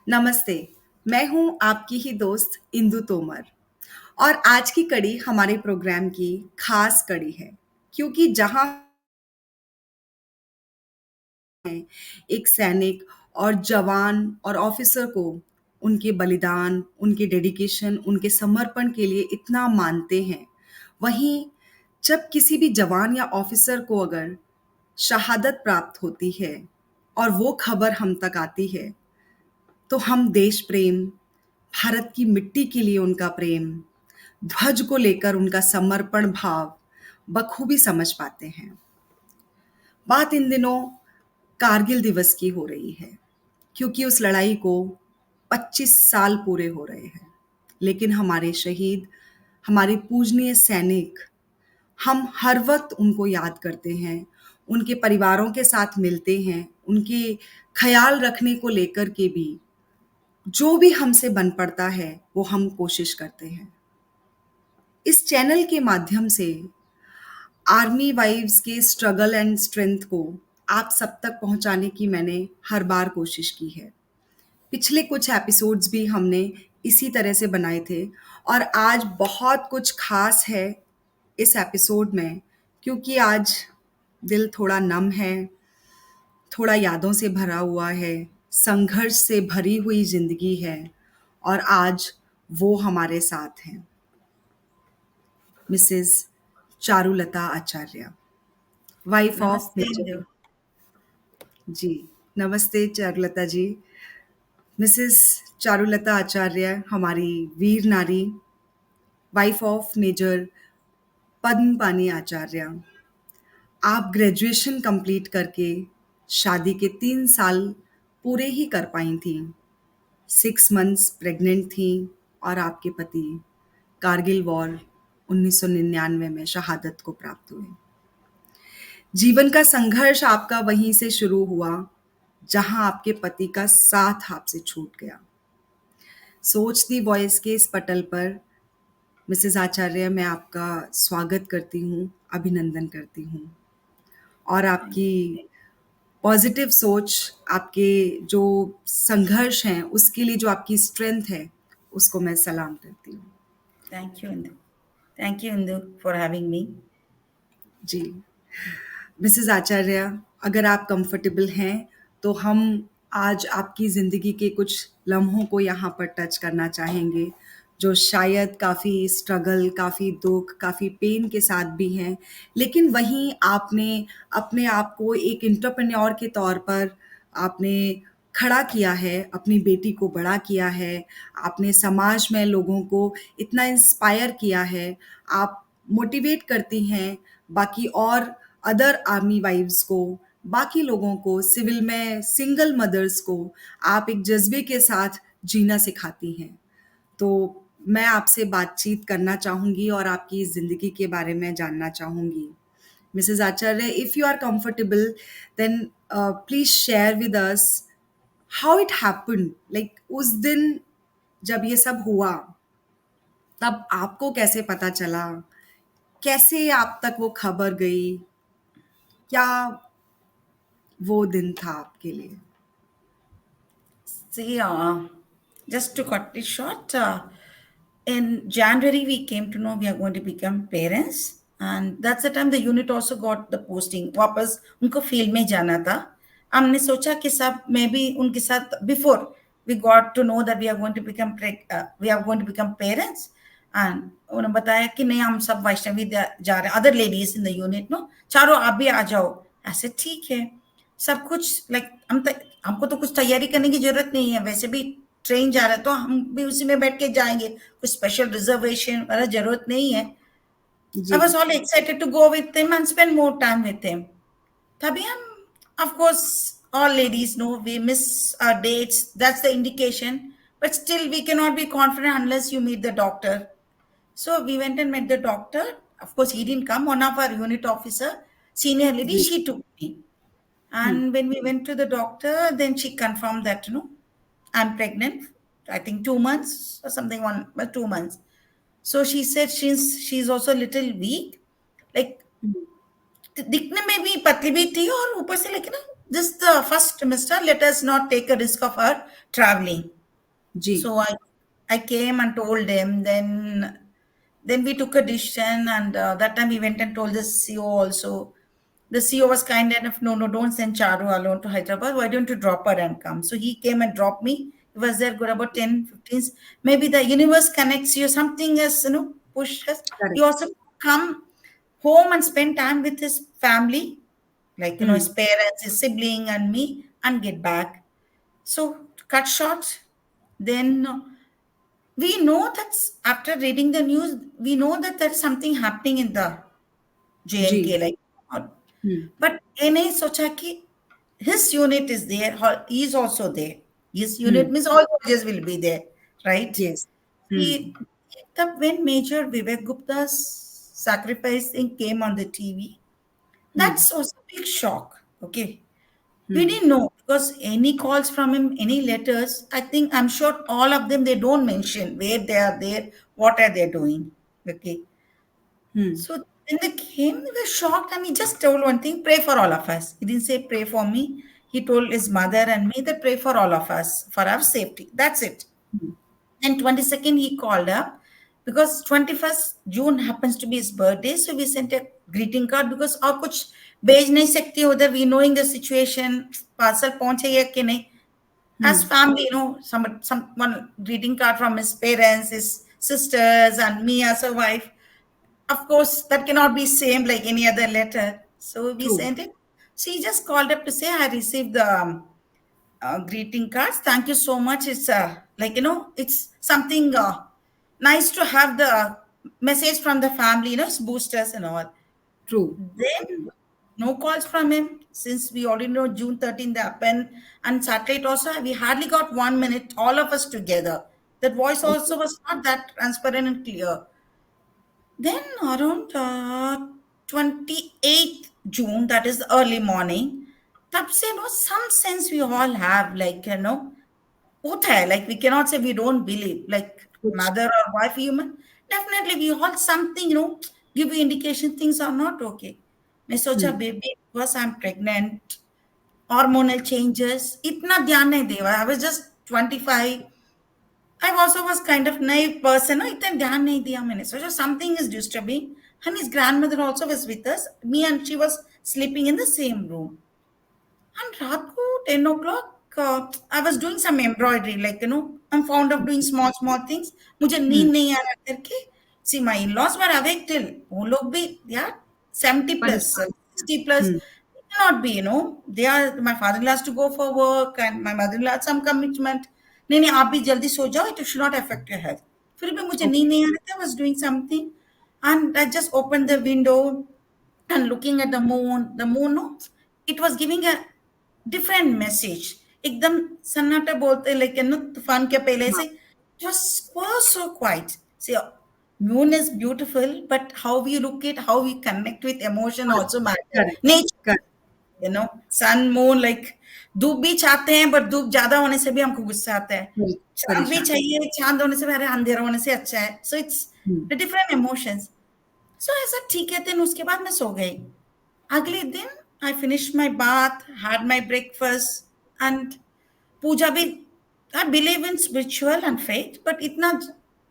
नमस्ते। मैं हूँ आपकी ही दोस्त इंदु तोमर और आज की कड़ी हमारे प्रोग्राम की खास कड़ी है क्योंकि जहाँ एक सैनिक और जवान और ऑफिसर को उनके बलिदान, उनके डेडिकेशन, उनके समर्पण के लिए इतना मानते हैं, वहीं जब किसी भी जवान या ऑफिसर को अगर शहादत प्राप्त होती है और वो खबर हम तक आती है, तो हम देश प्रेम, भारत की मिट्टी के लिए उनका प्रेम, ध्वज को लेकर उनका समर्पण भाव बखूबी समझ पाते हैं। बात इन दिनों कारगिल दिवस की हो रही है क्योंकि उस लड़ाई को 25 साल पूरे हो रहे हैं। लेकिन हमारे शहीद, हमारे पूजनीय सैनिक, हम हर वक्त उनको याद करते हैं, उनके परिवारों के साथ मिलते हैं, उनके ख्याल रखने को लेकर के भी जो भी हमसे बन पड़ता है वो हम कोशिश करते हैं। इस चैनल के माध्यम से आर्मी वाइव्स के स्ट्रगल एंड स्ट्रेंथ को आप सब तक पहुंचाने की मैंने हर बार कोशिश की है। पिछले कुछ एपिसोड्स भी हमने इसी तरह से बनाए थे और आज बहुत कुछ खास है इस एपिसोड में क्योंकि आज दिल थोड़ा नम है, थोड़ा यादों से भरा हुआ है, संघर्ष से भरी हुई जिंदगी है और आज वो हमारे साथ हैं, Mrs Charulata Acharya, wife of नमस्ते मेजर। इंदु। जी, नमस्ते चारुलता जी। मिसेस चारुलता आचार्य हमारी वीर नारी, वाइफ ऑफ मेजर पद्म पानी आचार्य। आप ग्रेजुएशन कंप्लीट करके शादी के 3 साल पूरे ही कर पाई थी, 6 मंथ्स प्रेग्नेंट थी और आपके पति कारगिल वॉर 1999 में शहादत को प्राप्त हुए। जीवन का संघर्ष आपका वहीं से शुरू हुआ जहां आपके पति का साथ आपसे छूट गया। सोच दी वॉइस के इस पटल पर मिसेस आचार्य मैं आपका स्वागत करती हूँ, अभिनंदन करती हूँ और थैंक आपकी पॉजिटिव सोच, आपके जो संघर्ष हैं उसके लिए जो आपकी स्ट्रेंथ है उसको मैं सलाम करती हूँ। Thank you Indu. Thank you Indu for having me. जी, मिसेस आचार्य, अगर आप कंफर्टेबल हैं तो हम आज आपकी ज़िंदगी के कुछ लम्हों को यहाँ पर टच करना चाहेंगे जो शायद काफ़ी स्ट्रगल, काफ़ी दुख, काफ़ी पेन के साथ भी हैं, लेकिन वहीं आपने अपने आप को एक एंटरप्रेन्योर के तौर पर आपने खड़ा किया है, अपनी बेटी को बड़ा किया है, आपने समाज में लोगों को इतना इंस्पायर किया है, आप मोटिवेट करती हैं बाकी और अदर आर्मी वाइव्स को, बाकी लोगों को, सिविल में सिंगल मदर्स को आप एक जज्बे के साथ जीना सिखाती हैं। तो मैं आपसे बातचीत करना चाहूँगी और आपकी ज़िंदगी के बारे में जानना चाहूँगी। Mrs Acharya, if you are comfortable then please share with us how it happened, like उस दिन जब ये सब हुआ, तब आपको कैसे पता चला? कैसे आप तक वो खबर गई? क्या वो दिन था आपके लिए? See, just to cut it short, in January we came to know we are going to become parents, and that's the time the unit also got the posting. वापस उनको फील्ड में जाना था। हमने सोचा कि सब मैं भी उनके साथ before we got to know that we are going to become we are going to become parents, and उन्होंने बताया कि नहीं हम सब वैष्णवी जा रहे हैं, other ladies in the unit no, चारों आप भी आ जाओ। ऐसे ठीक है, सब कुछ लाइक हमको तो कुछ तैयारी करने की जरूरत नहीं है, वैसे भी ट्रेन जा रहा है तो हम भी उसी में बैठ के जाएंगे, कुछ स्पेशल रिजर्वेशन वाला जरूरत नहीं है। आई जी, was all excited to go with him and spend more time with him. तभी हम, of course, all ladies know we miss our dates, that's the indication, but still we cannot be confident unless you meet the doctor. So we went and met the doctor. Of course he didn't come, one of our unit officer, senior lady, ji, she took me. Hmm, And when we went to the doctor, then she confirmed that, I'm pregnant. I think 2 months or something, but 2 months. So she said she's also a little weak. Like हुँ, दिखने में भी पतली भी थी और ऊपर से लेकिन ना This the first trimester. Let us not take a risk of her traveling. जी, So I came and told him. Then we took a decision, and that time we went and told the CEO also. The CEO was kind enough, no, no, don't send Charu alone to Hyderabad. Why don't you drop her and come? So he came and dropped me. He was there good about 10, 15. Maybe the universe connects you. Something has, pushed us. He correct. also come home and spend time with his family, like, his hmm, parents, his sibling, and me, and get back. So, to cut short, then we know that after reading the news, we know that there's something happening in the जी, JNK, like, हुँ, but NA socha ki his unit is there, he is also there. His unit hmm, means all soldiers will be there, right? Yes, hmm, He, when Major Vivek Gupta's sacrifice thing came on the TV, hmm, that's also a big shock. Okay. We hmm, didn't know because any calls from him, any letters, I think I'm sure all of them they don't mention where they are there, what are they doing. Okay. Hmm, So when they came, we were shocked and he just told one thing, pray for all of us. He didn't say pray for me. He told his mother and me that pray for all of us, for our safety. That's it. Hmm, And 22nd he called up because 21st June happens to be his birthday. So we sent a greeting card because और कुछ भेज नहीं सकते उधर, we knowing the situation, parcel पहुंचे या कि नहीं. As hmm, family, someone greeting card from his parents, his sisters, and me as a wife. Of course, that cannot be same like any other letter. So we true, sent it. She just called up to say, I received the greeting cards. Thank you so much. It's like, it's something nice to have the message from the family, it's boosters and all. True, Then no calls from him since we already know June 13th happened and satellite also. We hardly got 1 minute, all of us together. That voice okay, also was not that transparent and clear. Then around 28th June, that is the early morning, तब से some sense we all have, like, होता है, like we cannot say we don't believe, like कुछ mother or wife human, definitely we all something, give you indication things are not okay. मैं सोचा हुँ, baby because I'm pregnant, hormonal changes, इतना ध्यान नहीं दे. I was just 25. I also was kind of naive person. No, इतना ध्यान नहीं दिया मैंने. So something is disturbing. And his grandmother also was with us. Me and she was sleeping in the same room. And रात को 10 o'clock, I was doing some embroidery. Like, I'm fond of doing small, small things. मुझे हुँ, नींद नहीं आ रहा करके. See, my in-laws were awake till. वो लोग भी, yeah, 70 plus, परेशान, 60 plus. Hmm, It cannot be, They are, my father-in-law has to go for work and my mother-in-law had some commitment. नहीं नहीं आप भी जल्दी सो जाओ, it should not affect your health. फिर भी मुझे नींद ओके, नहीं आ रहा था. I was doing something and I just opened the window and looking at the moon. The moon, no, it was giving a different message. एकदम सन्नाटा बोलते, like, तूफान के पहले हाँ, से was so quiet. See, moon is beautiful, but how we look at, how we connect with emotion हाँ, also matter. Correct, Nature, correct, sun, moon, like धूप भी चाहते हैं, but धूप ज्यादा होने से भी हमको गुस्सा आता है. चांद भी परेशान, चाहिए, चांद होने से भी अरे अंधेरा होने से अच्छा है. So it's hmm, the different emotions. So ऐसा ठीक है. दिन उसके बाद मैं सो गई. अगले दिन I finished my bath, had my breakfast, and पूजा भी. I believe in spiritual and faith, but इतना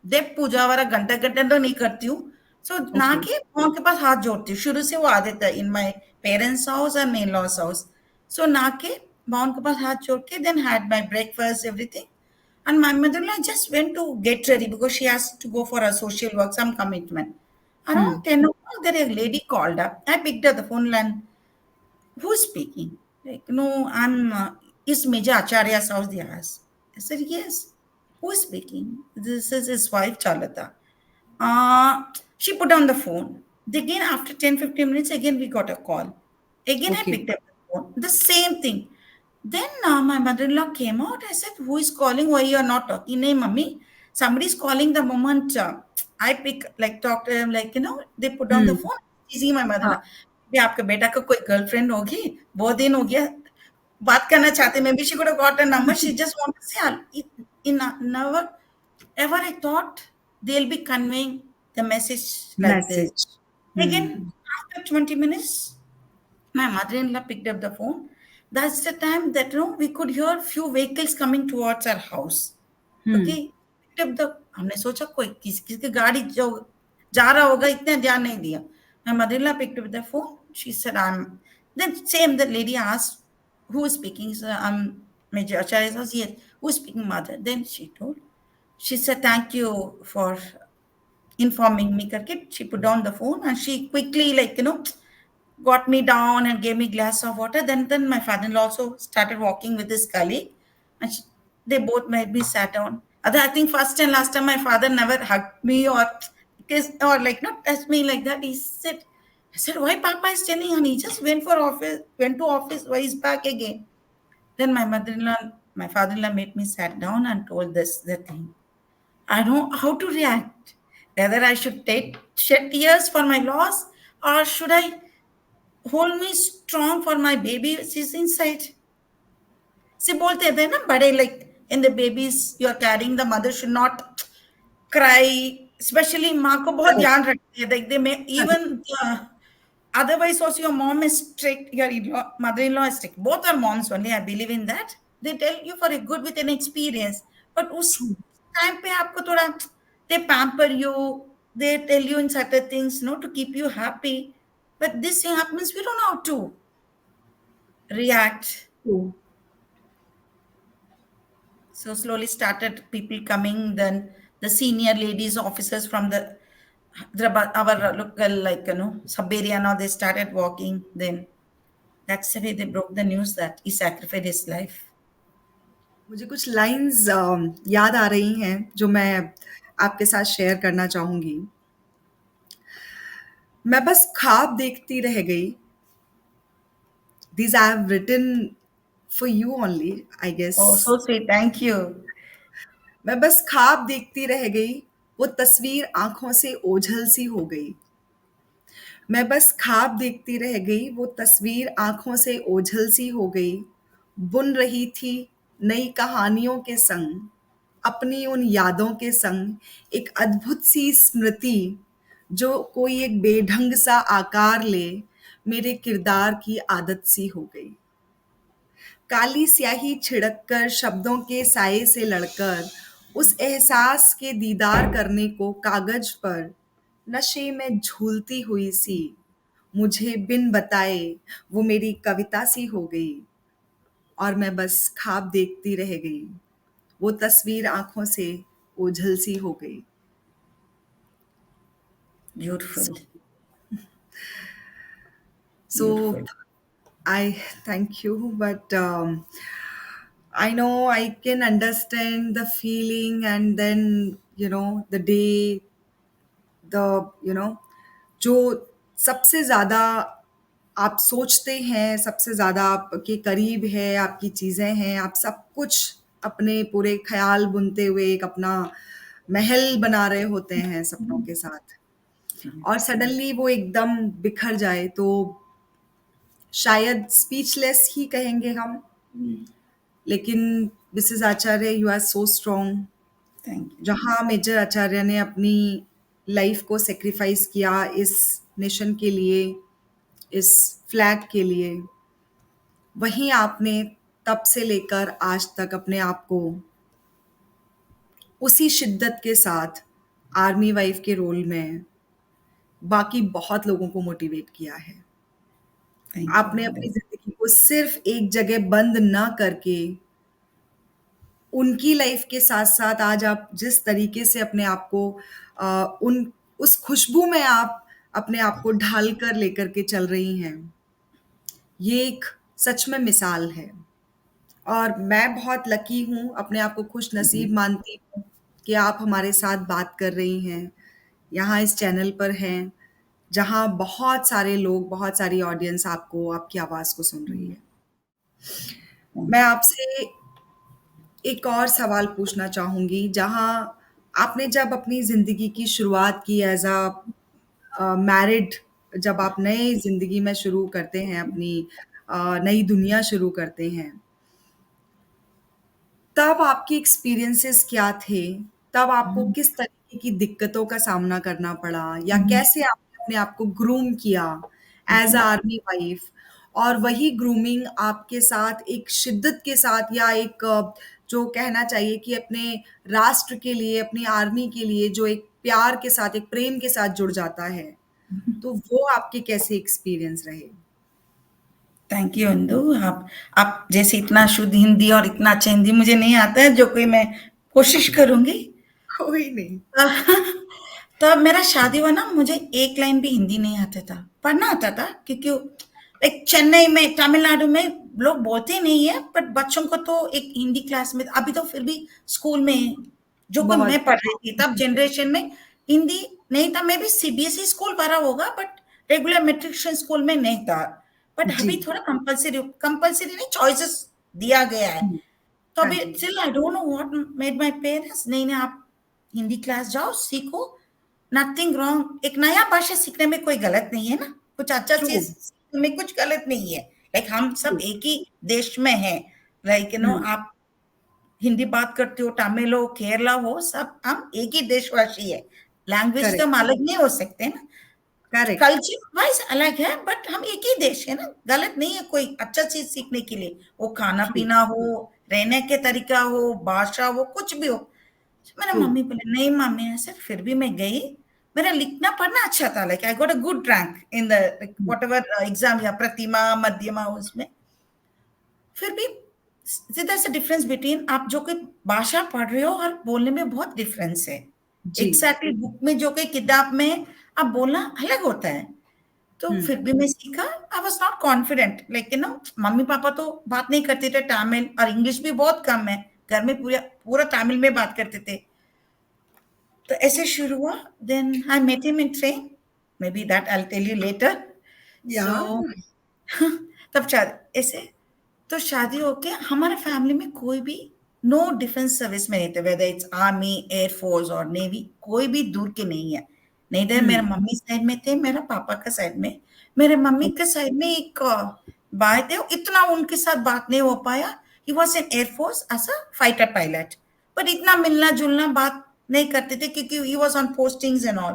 डेप पूजा वाला घंटा घंटा तो नहीं करती हूँ. सो ना ओके, के भगवान के पास हाथ जोड़ती हूँ. शुरू से वो आदत है in my parents house and in laws house. So ना के भगवान के पास हाथ जोड़ के then had my breakfast everything. And my mother-in-law just went to get ready because she has to go for a social work, some commitment. Hmm, Around 10 o'clock, there a lady called up. I picked up the phone and who's speaking? Like, no, I'm, is Major Acharya's house, they asked. I said, yes. Who's speaking? This is his wife, Charlata. She put down the phone. Again, after 10-15 minutes, again, we got a call. Again, I okay, picked up the phone. The same thing. Then my mother-in-law came out. I said, who is calling? Why you are not talking? Nay, mummy. Somebody's calling the moment I pick, like, talk to him, like, they put down the hmm, phone. Easy, my हाँ, mother-in-law. "भी आपके बेटा का कोई girlfriend होगी, बहुत दिन हो गया, बात करना चाहते. Maybe she could have got a number. She just want to say, never ever I thought they'll be conveying the message like this. Message, Again, hmm, after 20 minutes, my mother-in-law picked up the phone. That's the time that we could hear few vehicles coming towards our house. Hmm, Okay, picked up the हमने सोचा कोई किसी किसी की गाड़ी जो जा रहा होगा इतना ध्यान नहीं दिया. My mother-in-law picked up the phone. She said, "I'm." Then same the lady asked, "Who is speaking?" So I'm Major Acharya says, "Yes." Who is speaking, mother? Then she told. She said, "Thank you for informing me." करके she put down the phone and she quickly got me down and gave me glass of water. Then my father-in-law also started walking with his colleague, and they both made me sat down. I think first and last time my father never hugged me or kissed or like not touched me like that. He said, I said, why Papa is telling? And he just went to office. Why he's back again? Then my father-in-law made me sat down and told this the thing. I don't know how to react. Whether I should shed tears for my loss or should I hold me strong for my baby which is inside. See, बोलते थे ना बड़े like in the babies you are carrying the mother should not cry. Especially माँ को बहुत correct, ध्यान रखती है. Like they may correct, even otherwise also your mom is strict, your mother-in-law is strict. Both are moms only. I believe in that. They tell you for a good with an experience. But उस true, time पे आपको थोड़ा they pamper you. They tell you in certain things, to keep you happy. But this thing happens, we don't know how to react. True. So slowly started people coming, then the senior ladies officers from the Hyderabad, our local sub area now they started walking. Then that's the way they broke the news that he sacrificed his life. मुझे कुछ lines याद आ रही हैं जो मैं आपके साथ share करना चाहूँगी। मैं बस ख्वाब देखती रह गई। These I have written for you only, I Oh, guess. so sweet. Thank you. मैं बस ख्वाब देखती रह गई, वो तस्वीर आँखों से ओझल सी हो गई। मैं बस ख्वाब देखती रह गई, वो तस्वीर आँखों से ओझल सी हो गई। बुन रही थी नई कहानियों के संग, अपनी उन यादों के संग, एक अद्भुत सी स्मृति, जो कोई एक बेढंग सा आकार ले, मेरे किरदार की आदत सी हो गई। काली स्याही छिड़क कर शब्दों के साये से लड़कर उस एहसास के दीदार करने को कागज पर नशे में झूलती हुई सी मुझे बिन बताए वो मेरी कविता सी हो गई और मैं बस ख्वाब देखती रह गई वो तस्वीर आंखों से ओझल सी हो गई। Beautiful. So Beautiful. I thank you, but I know I can understand the feeling, and then the day, the जो सबसे ज़्यादा आप सोचते हैं, सबसे ज़्यादा आपके करीब है, आपकी चीज़ें हैं, आप सब कुछ अपने पूरे ख़्याल बुनते हुए एक अपना महल बना रहे होते हैं सपनों के साथ और सडनली वो एकदम बिखर जाए तो शायद स्पीचलेस ही कहेंगे हम। लेकिन Mrs Acharya you are so strong. Thank you. जहाँ मेजर आचार्य ने अपनी लाइफ को सेक्रीफाइस किया इस नेशन के लिए, इस फ्लैग के लिए, वहीं आपने तब से लेकर आज तक अपने आप को उसी शिद्दत के साथ आर्मी वाइफ के रोल में बाकी बहुत लोगों को मोटिवेट किया है। Thank you. आपने अपनी ज़िंदगी को सिर्फ़ एक जगह बंद ना करके उनकी लाइफ के साथ-साथ आज आप जिस तरीके से अपने आप को उन उस खुशबू में आप अपने आप को ढाल कर लेकर के चल रही हैं, ये एक सच में मिसाल है। और मैं बहुत लकी हूँ, अपने आप को खुशनसीब मानती हूँ कि आप हमारे साथ बात कर रही हैं, यहाँ इस चैनल पर हैं, जहाँ बहुत सारे लोग, बहुत सारी ऑडियंस आपको आपकी आवाज़ को सुन रही है। मैं आपसे एक और सवाल पूछना चाहूँगी, जहाँ आपने जब अपनी ज़िंदगी की शुरुआत की एज़ मैरिड, जब आप नई ज़िंदगी में शुरू करते हैं अपनी नई दुनिया शुरू करते हैं, तब आपके एक्सपीरियंसेस क्या थे? तब आपको किस तरीके की दिक्कतों का सामना करना पड़ा या कैसे आपने अपने आप को ग्रूम किया एज़ अ आर्मी वाइफ? और वही ग्रूमिंग आपके साथ एक शिद्दत के साथ या एक जो कहना चाहिए कि अपने राष्ट्र के लिए, अपनी आर्मी के लिए जो एक प्यार के साथ, एक प्रेम के साथ जुड़ जाता है। तो वो आपके कैसे एक्सपीरियंस रहे? Thank you Indu. आप जैसे इतना शुद्ध हिंदी और इतना अच्छा हिंदी मुझे नहीं आता है, जो कोई मैं कोशिश करूंगी। कोई नहीं। तब मेरा शादी हुआ ना, मुझे एक लाइन भी हिंदी नहीं आता था, पढ़ना आता था क्योंकि एक चेन्नई में, तमिलनाडु में लोग बोलते नहीं है, बट बच्चों को तो एक हिंदी क्लास में, अभी तो फिर भी स्कूल में जो कोई बहुत। मैं पढ़ रही थी तब जनरेशन में हिंदी नहीं था। मैं भी सीबीएसई स्कूल पढ़ा होगा, बट रेगुलर मेट्रिकुलेशन स्कूल में नहीं था। बट जी। अभी थोड़ा कंपलसरी, कंपलसरी नहीं, चॉइसेस दिया गया है। हुँ, तो हाँ अभी जी। Still I don't know what made my parents, नहीं नहीं आप हिंदी क्लास जाओ, सीखो, नथिंग रॉन्ग। एक नया भाषा सीखने में कोई गलत नहीं है ना, कुछ अच्छा ट्रू, चीज सीखने में कुछ गलत नहीं है। लाइक हम सब ट्रू। एक ही देश में हैं। लाइक हुँ, आप हिंदी बात करते हो, तमिल हो, केरला हो, सब हम एक ही देशवासी है। लैंग्वेज तो करेक्ट, हम अलग नहीं हो सकते ना, करेक्ट, कल्चर वाइज अलग है, बट हम एक ही देश है ना। गलत नहीं है कोई अच्छा चीज सीखने के लिए, वो खाना ट्रू, पीना हो, रहने के तरीका हो, भाषा हो, कुछ भी हो। मेरा ट्रू। मम्मी बोले नहीं मम्मी ऐसे, फिर भी मैं गई। मेरा लिखना पढ़ना अच्छा था, like I got a good rank in the hmm, what ever exam, या प्रतिमा मध्यमा उसमें। फिर भी सीधा सा डिफरेंस बिटवीन आप जो कोई भाषा पढ़ रहे हो और बोलने में बहुत डिफरेंस है। जी। एग्जैक्टली बुक में जो कोई किताब में आप बोलना अलग होता है। तो हुँ, फिर भी मैं सीखा। आई वाज नॉट कॉन्फिडेंट, लेकिन ना मम्मी पापा तो बात नहीं करते थे तमिल, और इंग्लिश भी बहुत कम है, घर में पूरा पूरा तमिल में बात करते थे। तो ऐसे शुरू हुआ। Then I met him in train, maybe that I tell you later. Yeah so तब शादी ऐसे, तो शादी होके हमारे फैमिली में कोई भी नो डिफेंस सर्विस में नहीं थे, वेदर इट्स आर्मी, एयरफोर्स और नेवी, कोई भी दूर के नहीं है। नहीं थे, मेरे हुँ, मम्मी साइड में थे, मेरा पापा का साइड में। मेरे मम्मी ओ के साइड में एक भाई थे, इतना उनके साथ बात नहीं हो पाया। He was in air force as a fighter pilot, पर इतना मिलना जुलना बात नहीं करते थे क्योंकि he was on postings and all.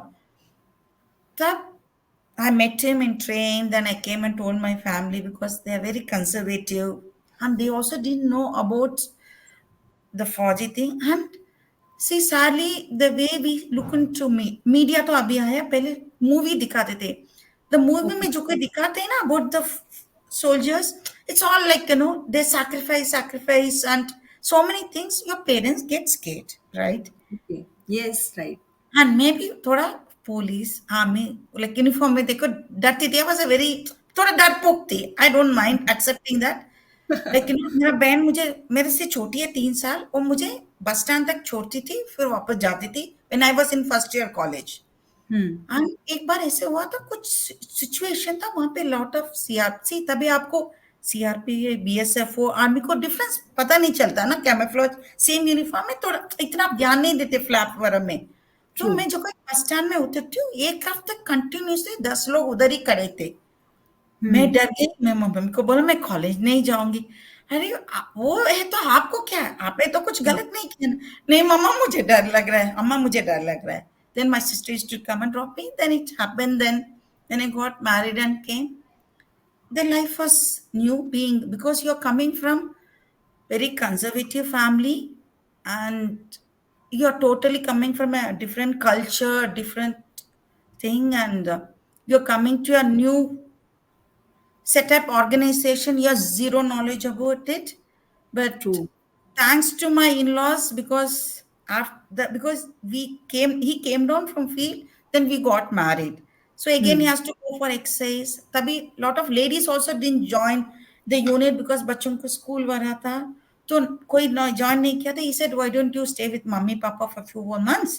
तब I met him in train. Then I came and told my family because they are very conservative, and they also didn't know about the 4G thing. And see, sadly, the way we look into media तो अभी आया, पहले movie दिखाते थे। The movie okay, में जो कोई दिखाते हैं ना about the soldiers, it's all like they sacrifice and so many things. Your parents get scared, right? Okay, yes, right. हाँ, मैं भी थोड़ा पुलिस, आर्मी, लाइक यूनिफॉर्म में देखो डरती थी। आई वाज़ अ वेरी, थोड़ा डरपोक थी। I don't mind accepting that. लेकिन मेरा बहन मुझे, मेरे से छोटी है 3 साल, वो मुझे बस स्टैंड तक छोड़ती थी, फिर वापस जाती थी when I was in first year college. Hmm, and एक बार ऐसे हुआ था, कुछ सिचुएशन था वहाँ पे, लॉट ऑफ सीआरपी, तभी आपको सीआरपी, बीएसएफ आर्मी को डिफरेंस पता नहीं चलता ना, कैमोफ्लेज सेम यूनिफॉर्म में, थोड़ा इतना ध्यान नहीं देते फ्लैप वगैरह में। तो ट्रू। मैं जो कोई बस स्टैंड में उतरती हूँ, एक हफ्ते कंटिन्यूसली 10 लोग उधर ही खड़े थे। मैं हुँ, डर गई, मैं मम्मी को बोला मैं कॉलेज नहीं जाऊंगी। अरे वो है तो आपको क्या है, आपने तो कुछ हुँ, गलत नहीं किया ना। नहीं मम्मा मुझे डर लग रहा है, अम्मा मुझे डर लग रहा है। Then my sister used to come and drop me, then it happened. Then when I got married and came, the life was new being, because you're coming from very conservative family, and you're totally coming from a different culture, different thing, and you're coming to a new set up organization. You have zero knowledge about it. True, But thanks to my in-laws, because after because we came he came down from field, then we got married. So again he hmm, has to go for exercise. तभी lot of ladies also didn't join the unit because बच्चों को school भरा था, तो कोई join नहीं किया था। He said why don't you stay with mummy papa for few more months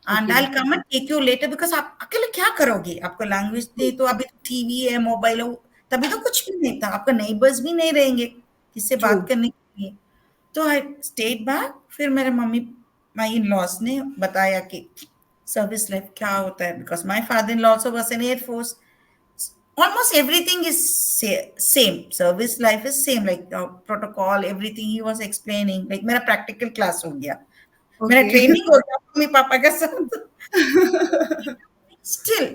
and okay, I'll come and take you later, because आप अकेले क्या करोगे, आपको लैंग्वेज ट्रू, नहीं, तो अभी तो टीवी है, मोबाइल है, तभी तो कुछ भी नहीं था, आपका नेबर्स भी नहीं रहेंगे किससे ट्रू, बात करने के लिए। तो आई स्टेट बैक। फिर मेरे मम्मी, माई इन लॉज ने बताया कि सर्विस लाइफ क्या होता है, because my father in law also was in air force. Almost everything is same, service life is same, like protocol, everything he was explaining, like मेरा practical class हो गया, मेरा ओके। ट्रेनिंग हो गया मम्मी पापा के साथ। Still,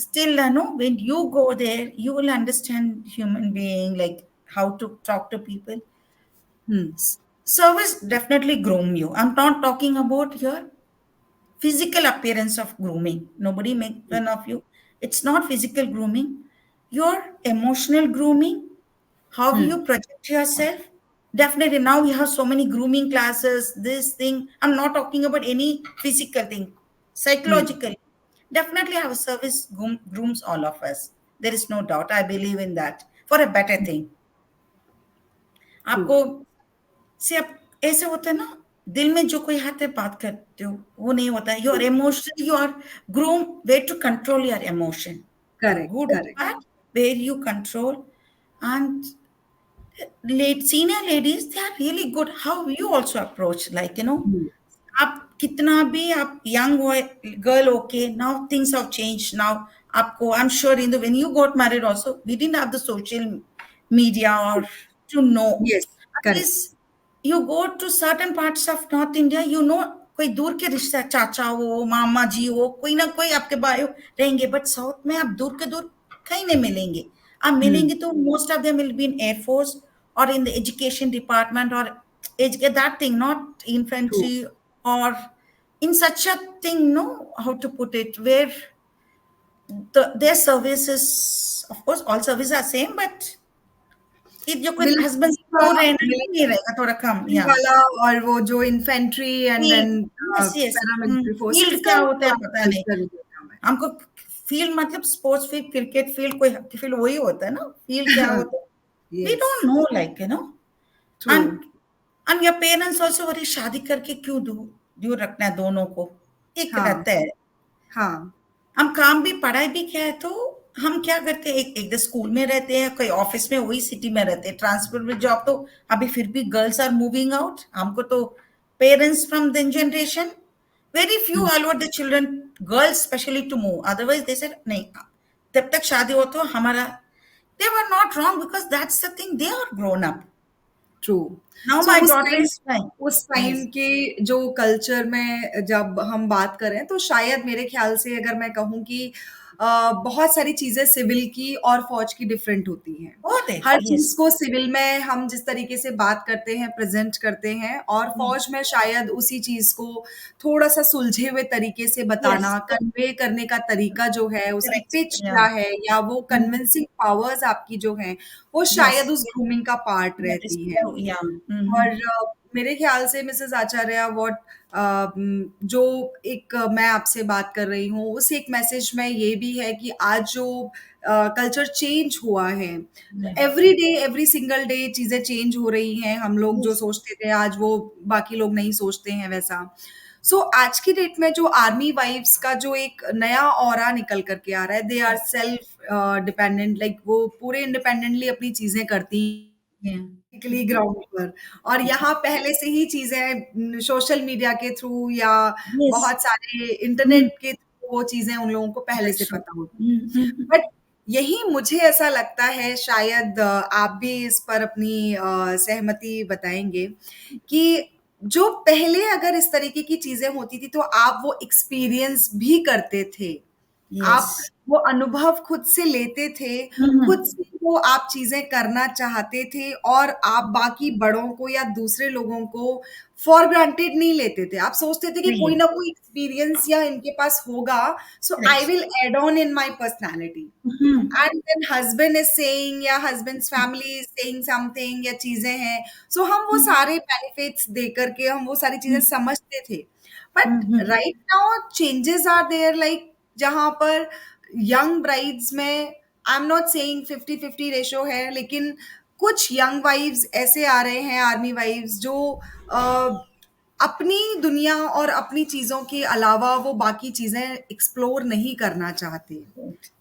still, no, when you go there, you will understand human being, like how to talk to people. Hmm. Service definitely groom you. I'm not talking about your physical appearance of grooming. Nobody make fun of you. It's not physical grooming. Your emotional grooming, how Hmm. you project yourself. Definitely now we have so many grooming classes, this thing. I'm not talking about any physical thing. Hmm. Psychological. Definitely our service grooms all of us. There is no doubt. I believe in that. For a better thing. True. आपको से अब ऐसे होता है ना, दिल में जो कोई हाथ है बात करते हो वो नहीं होता है. Your emotion, you are groom way to control your emotion, for Correct. Good और Correct. Bad, where you control. And senior ladies, they are really good. How you also approach, like, Hmm. आप कितना भी आप young boy girl, okay, now things have changed now. आपको, I'm sure in the when you got married also, we didn't have the social media or to know. Yes. At Correct. least you go to certain parts of North India, कोई दूर के रिश्ता, चाचा हो, मामा जी हो, कोई ना कोई आपके भाई रहेंगे. बट साउथ में आप दूर के दूर कहीं नहीं मिलेंगे. आप Hmm. मिलेंगे तो most of them will be in air force or in the education department, or educate that thing, not True. infantry, or in such a thing, no, how to put it, where their services, of course all services are same, but ये जो कोई husband military को का रहना नहीं military रहेगा, थोड़ा कम, या वाला और वो जो infantry and then field. Yes yes. Paramilitary forces field का क्या होता है पता नहीं कल्चर हमको. फील्ड मतलब स्पोर्ट्स फील्ड, क्रिकेट फील्ड, कोई फील्ड वही होता है ना. फील्ड क्या होता है, we yes don't know, like true and and your parents also, worry शादी करके क्यों दूर दूर रखना है दोनों को, एक हाँ रहता है. हाँ हम काम भी पढ़ाई भी क्या है, तो हम क्या करते हैं, एक एक स्कूल में रहते हैं, कोई ऑफिस में, वही सिटी में रहते हैं, ट्रांसफर में जॉब. तो अभी फिर भी गर्ल्स आर मूविंग आउट. हमको तो parents from then generation, very few allowed the children, girls specially, to move. Otherwise they said नहीं, तब तक शादी हो तो हमारा. They were not wrong, because that's the thing, they are grown up. True now so my daughter is fine. उस time yes. के जो कल्चर में जब हम बात करें तो शायद मेरे ख्याल से अगर मैं कहूँ कि बहुत सारी चीजें सिविल की और फौज की डिफरेंट होती हैं बहुत है. हर चीज यस. को सिविल में हम जिस तरीके से बात करते हैं प्रेजेंट करते हैं और फौज में शायद उसी चीज को थोड़ा सा सुलझे हुए तरीके से यस. बताना कन्वे करने का तरीका जो है उसकी करेक्ट. पिच या. क्या है या वो कन्विंसिंग पावर्स आपकी जो है वो शायद यस. उस ग्रूमिंग का पार्ट That is रहती हैं true. Yeah. और Mhm. मेरे ख्याल से मिसेस आचार्य व्हाट जो एक मैं आपसे बात कर रही हूँ उस एक मैसेज में ये भी है कि आज जो कल्चर चेंज हुआ है Yeah. Every day every single day चीजें चेंज हो रही हैं हम लोग जो Yes. सोचते थे आज वो बाकी लोग नहीं सोचते हैं वैसा सो आज की डेट में जो आर्मी वाइफ्स का जो एक नया ऑरा निकल करके आ रहा है they are self dependent like वो पूरे इंडिपेंडेंटली अपनी चीजें करती Yeah. बेसिकली ग्राउंड पर और यहाँ पहले से ही चीजें सोशल मीडिया के थ्रू या Yes. बहुत सारे Mm. इंटरनेट के थ्रू वो चीजें उन लोगों को पहले That's से true. पता होती हैं Mm-hmm. बट यही मुझे ऐसा लगता है शायद आप भी इस पर अपनी सहमति बताएंगे कि जो पहले अगर इस तरीके की चीजें होती थी तो आप वो एक्सपीरियंस भी करते थे आप Yes. वो अनुभव खुद से लेते थे, खुद Mm-hmm. से वो आप चीज़ें करना चाहते थे और आप बाकी बड़ों को या दूसरे लोगों को फॉर ग्रांटेड नहीं लेते थे। आप सोचते थे कि कोई Really. ना कोई एक्सपीरियंस या इनके पास होगा, so I Correct. Will add on in my personality. Mm-hmm. And then husband is saying या husband's family is saying something या चीज़ें हैं, सो हम वो सारे बेनिफिट्स दे कर के हम वो सारी चीज़ें समझते थे। But Mm-hmm. Right now changes are there like जहाँ पर यंग ब्राइड्स में I am not saying 50-50 ratio है लेकिन कुछ यंग वाइव्स ऐसे आ रहे हैं आर्मी वाइव्स जो अ, अपनी दुनिया और अपनी चीजों के अलावा वो बाकी चीजें एक्सप्लोर नहीं करना चाहते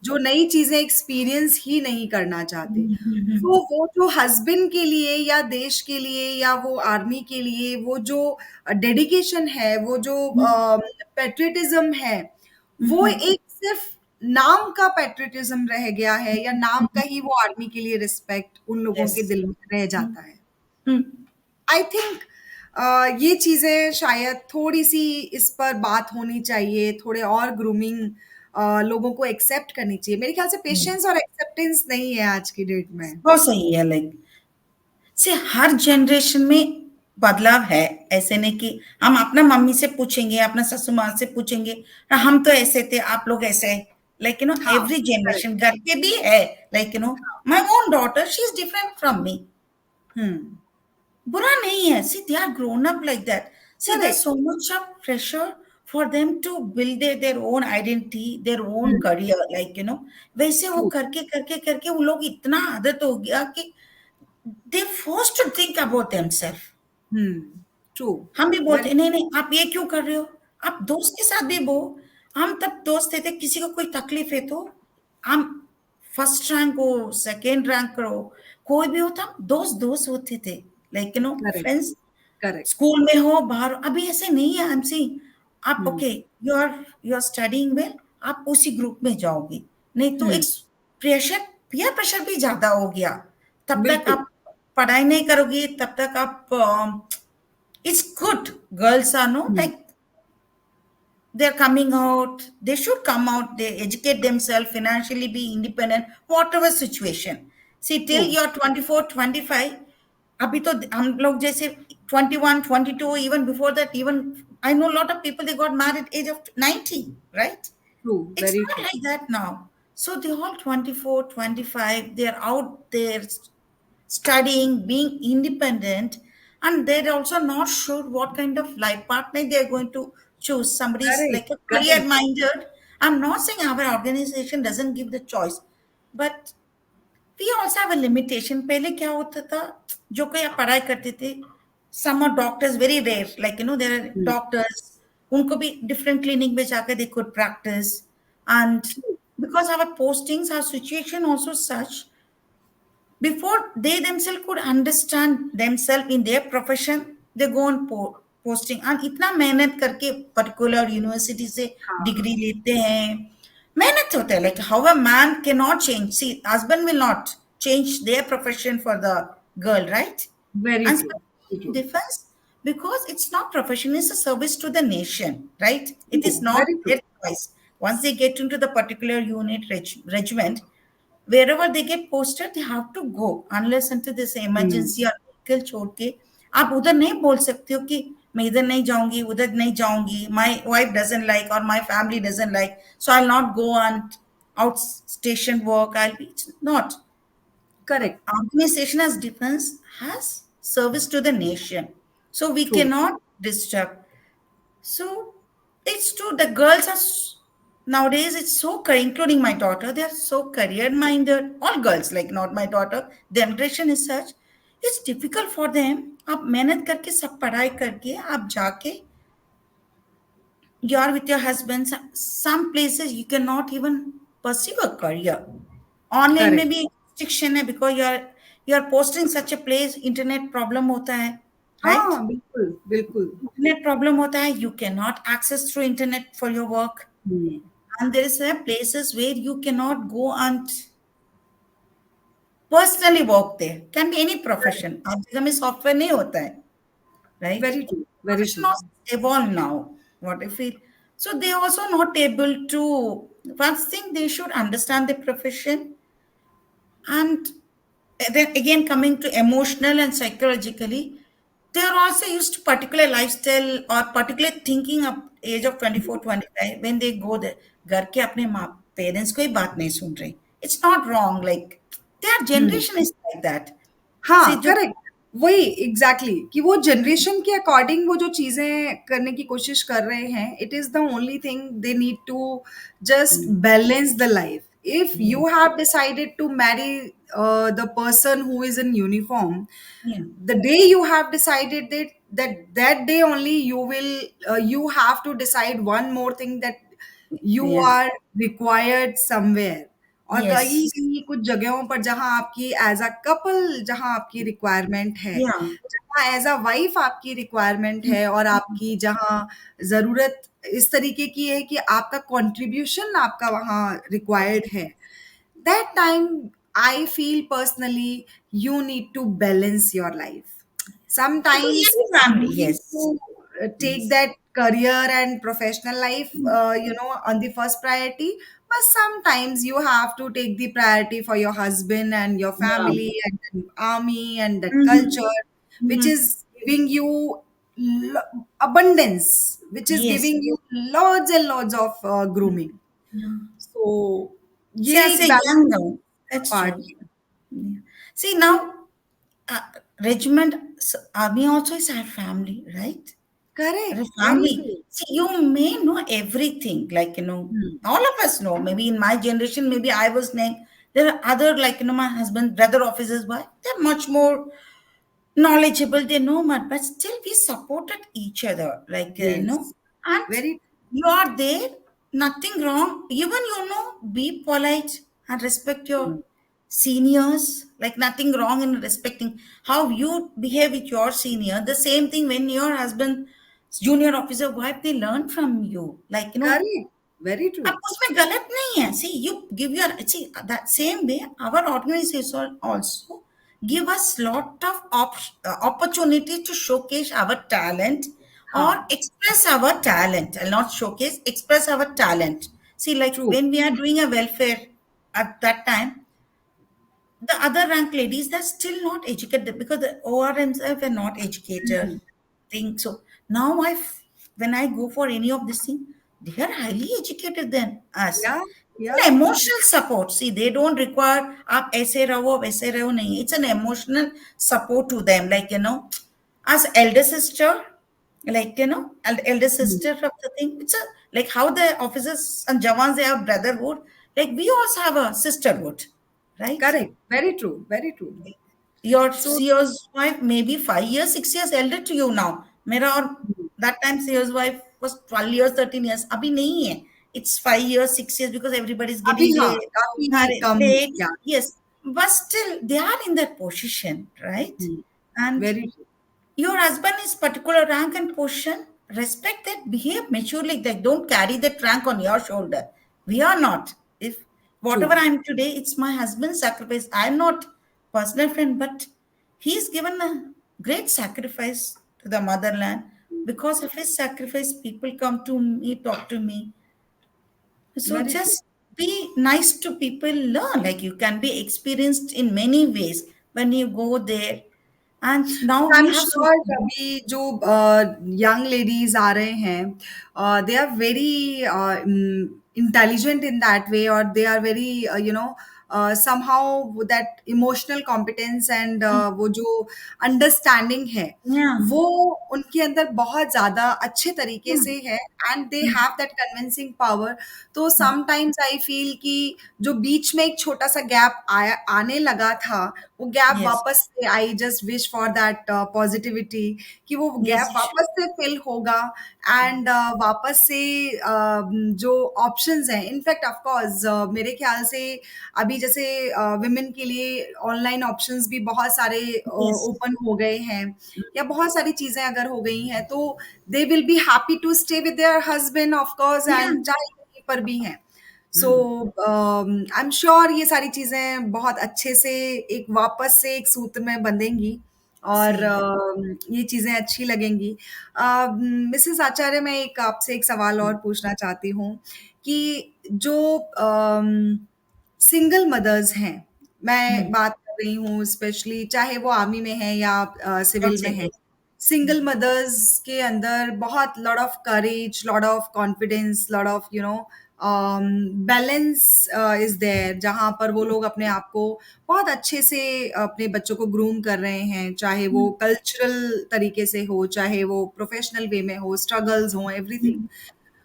जो नई चीजें एक्सपीरियंस ही नहीं करना चाहते Mm-hmm. तो वो जो हस्बैंड के लिए या देश के लिए या वो आर्मी के लिए वो जो डेडिकेशन है वो जो पेट्रियटिज्म है वो Mm-hmm. एक सिर्फ नाम का पेट्रियटिज्म रह गया है या नाम का ही वो आर्मी के लिए रिस्पेक्ट उन लोगों के Yes. दिल में रह जाता है Mm-hmm. आई थिंक ये चीजें शायद थोड़ी सी इस पर बात होनी चाहिए थोड़े और ग्रूमिंग लोगों को एक्सेप्ट करनी चाहिए। मेरे ख्याल से पेशेंस और एक्सेप्टेंस नहीं है आज की डेट में। बहुत सही है, लाइक से हर जनरेशन में बदलाव है। ऐसे नहीं कि हम अपना मम्मी से पूछेंगे, अपना ससुर माँ से पूछेंगे, "ना, हम तो ऐसे थे, आप लोग ऐसे हैं।" लाइक हाँ, एवरी करेक्ट। जनरेशन घर के भी है। Like my own daughter, she is different from me. हुँ, बुरा नहीं है। See they are grown up like that. See there correct. So much of pressure for them to build their own identity, their own hmm, career, वैसे वो true. करके करके करके वो लोग इतना आदत हो गया कि they force to think about themself. Hmm, true. हम भी बोलते वेरी हैं, नहीं नहीं आप ये क्यों कर रहे हो। आप दोस्त के साथ भी वो, हम तब दोस्त थे, किसी को कोई तकलीफ है तो हम फर्स्ट रैंक हो, सेकेंड रैंक हो, कोई भी होता, दोस्त दोस्त होते थे। Correct, friends, correct. स्कूल में हो, बाहर हो। अभी ऐसे नहीं है। आई एम सेइंग, आप hmm, okay, you are studying well, आप उसी ग्रुप में जाओगे। नहीं तो हुँ, एक प्रेशर, पीयर प्रेशर भी ज्यादा हो गया। तब तक बिल्कुल। आप पढ़ाई नहीं करोगे, तब तक आप it's good. Girls are no hmm, like they're coming out. They should come out. They educate themselves, financially be independent, whatever situation. See, true. till you're 24, 25, अभी तो हम लोग जैसे 21, 22, even before that, even I know a lot of people they got married age of 90, right? True, It's very not true. like that now. So they're all 24, 25. They're out there studying, being independent, and they're also not sure what kind of life partner they're going to choose. Somebody's correct, like a career correct. minded. I'm not saying our organization doesn't give the choice, but we also have a limitation. पहले क्या होता था, जो कोई आप पढ़ाई करते थे, some are doctors, very rare, there are hmm, doctors, उनको भी different clinic में जाकर they could practice. And true. because our postings, our situation also such, before they themselves could understand themselves in their profession, they go on posting, and इतना मेहनत करके particular university से हाँ, degree लेते हैं। मेहनत होता है, like how a man cannot change, see husband will not change their profession for the girl, right? Very And true, very especially true, defense, because it's not profession, it's a service to the nation, right? It true, is not very true. their choice. Once they get into the particular unit regiment, wherever they get posted they have to go, unless until this hmm, emergency or vehicle छोड़ के आप उधर नहीं बोल सकते हो कि मैं इधर नहीं जाऊंगी, उधर नहीं जाऊंगी, my wife doesn't like or my family doesn't like, so I'll not go on out station work, I'll be, it's not. Correct, Organization as defense has service to the nation, so we true. cannot disturb. So it's true. The girls are nowadays. It's so including my daughter. They are so career minded. All girls, like not my daughter. The generation is such. It's difficult for them. आप मेहनत करके सब पढ़ाई करके आप जाके you are with your husband. Some places you cannot even pursue a career. Online में correct. भी restriction है because you are posting such a place. Internet problem होता है, right? हाँ, बिल्कुल, बिल्कुल। Internet problem होता है. You cannot access through internet for your work. Hmm, And there is a places where you cannot go and personally work there. Can be any correct, profession. आप जगह में software नहीं होता है, right? Very true, very Profession true. has evolved now. What I feel. So they also not able to. First thing they should understand the profession, and then again coming to emotional and psychologically, they are also used to particular lifestyle or particular thinking of age of 24, 25 when they go there. घर के अपने माँ parents कोई बात नहीं सुन रहे. It's not wrong. Like their hmm. generation is like that. See, हाँ, जो करेक्ट। वही एग्ज़ैक्टली कि वो जनरेशन के अकॉर्डिंग वो जो चीज़ें करने की कोशिश कर रहे हैं, it is the only thing they need to just balance the life. If yeah, you have decided to marry the person who is in uniform, yeah, the day you have decided that day only you will you have to decide one more thing, that you yeah, are required somewhere, और कहीं yes, कहीं कुछ जगहों पर जहाँ आपकी as a couple जहाँ आपकी रिक्वायरमेंट है, yeah, जहाँ एज अ वाइफ आपकी रिक्वायरमेंट है, और आपकी जहाँ जरूरत इस तरीके की है कि आपका कंट्रीब्यूशन आपका वहाँ रिक्वायर्ड है, that time I feel personally you need to balance your life. because Sometimes every you family, need yes, to take yes, that career and professional life, on the first priority, but sometimes you have to take the priority for your husband and your Yeah. family and the army and that Mm-hmm. culture, which Mm-hmm. is giving you abundance, which is Yes. giving you loads and loads of grooming. Yeah. So See, ये as एक a young balance girl, that's part true. है. Yeah. See, now, uh, regiment, army also is our family, right? Our Correct, very family. true. See, you may know everything, like, Hmm. all of us know. Maybe in my generation, maybe I was named. There are other, like, my husband, brother officers, why? They're much more knowledgeable, they know much, but still we supported each other, like, Yes, and very you are there, nothing wrong. Even, be polite and respect your true. seniors, like nothing wrong in respecting how you behave with your senior. The same thing when your husband, junior officer wife, they learn from you, like, Correct, very अब true. उसमें गलत नहीं है. See, you give your, see, that same way our organization also give us lot of opportunity to showcase our talent or हाँ, express our talent. I'll not showcase, express our talent. See, like true. when we are doing a welfare at that time, the other rank ladies, they're still not educated because the ORMs were not educated. Mhm. Think so. Now when I go for any of this thing, they are highly educated than us. Yeah, It's yeah, an emotional support. See, they don't require आप ऐसे रहो वैसे रहो नहीं. It's an emotional support to them. Like, as elder sister, like, elder Mhm. sister of the thing. It's a, like how the officers and jawans, they have brotherhood. Like we also have a sisterhood, right? Correct, very true, very true. Your So, CEO's wife maybe 5 years, 6 years elder to you now. मेरा और that time CEO's wife was 12 years, 13 years. अभी नहीं है. It's 5 years, 6 years because everybody is अभी getting हाँ, late. काफ़ी Married, कम, late. या, Yes, but still they are in that position, right? Hmm, And very true. your husband is particular rank and position, respect that, behave maturely, like don't carry that rank on your shoulder. We are not. If whatever True, I am today, it's my husband's sacrifice. I'm not personal friend, but he's given a great sacrifice to the motherland. Because of his sacrifice, people come to me, talk to me. So very true. just be nice to people, learn. Like you can be experienced in many ways when you go there. And now I we am have social sure media. अभी जो young ladies आ रहे हैं, they are very intelligent in that way, और they are very somehow that emotional competence and वो जो understanding है Yeah. वो उनके अंदर बहुत ज्यादा अच्छे तरीके Yeah. से है, and they Mm. Have that convincing power. तो Mm. समटाइम्स आई फील कि जो बीच में एक छोटा सा गैप आया आने लगा था, वो गैप Yes. वापस से, I just wish for that positivity कि वो Yes, गैप you should. वापस से फिल होगा, एंड वापस से जो ऑप्शंस हैं, इनफैक्ट ऑफ कोर्स मेरे ख्याल से अभी जैसे विमेन के लिए ऑनलाइन ऑप्शंस भी बहुत सारे Yes. ओपन हो गए हैं, या बहुत सारी चीजें अगर हो गई हैं, तो they will be happy to stay with their husband of course, Yeah. And चाहे कहीं पर भी हैं. So Mm. I am sure ये सारी चीजें बहुत अच्छे से एक वापस से एक सूत्र में बंधेंगी, और See. ये चीजें अच्छी लगेंगी. मिसेस आचार्य, मैं एक आपसे एक सवाल और पूछना चाहती हूँ कि जो सिंगल मदर्स हैं, मैं Mm. बात कर रही हूँ स्पेशली, चाहे वो आर्मी में है या सिविल That's में it. है. Yes. Single Mm. मदर्स के अंदर बहुत lot of courage, lot of confidence, lot of balance is there, जहाँ पर वो लोग अपने आप को बहुत अच्छे से अपने बच्चों को ग्रूम कर रहे हैं, चाहे वो Mm. कल्चरल तरीके से हो, चाहे वो प्रोफेशनल वे में हो, स्ट्रगल्स हो, एवरीथिंग. Mm.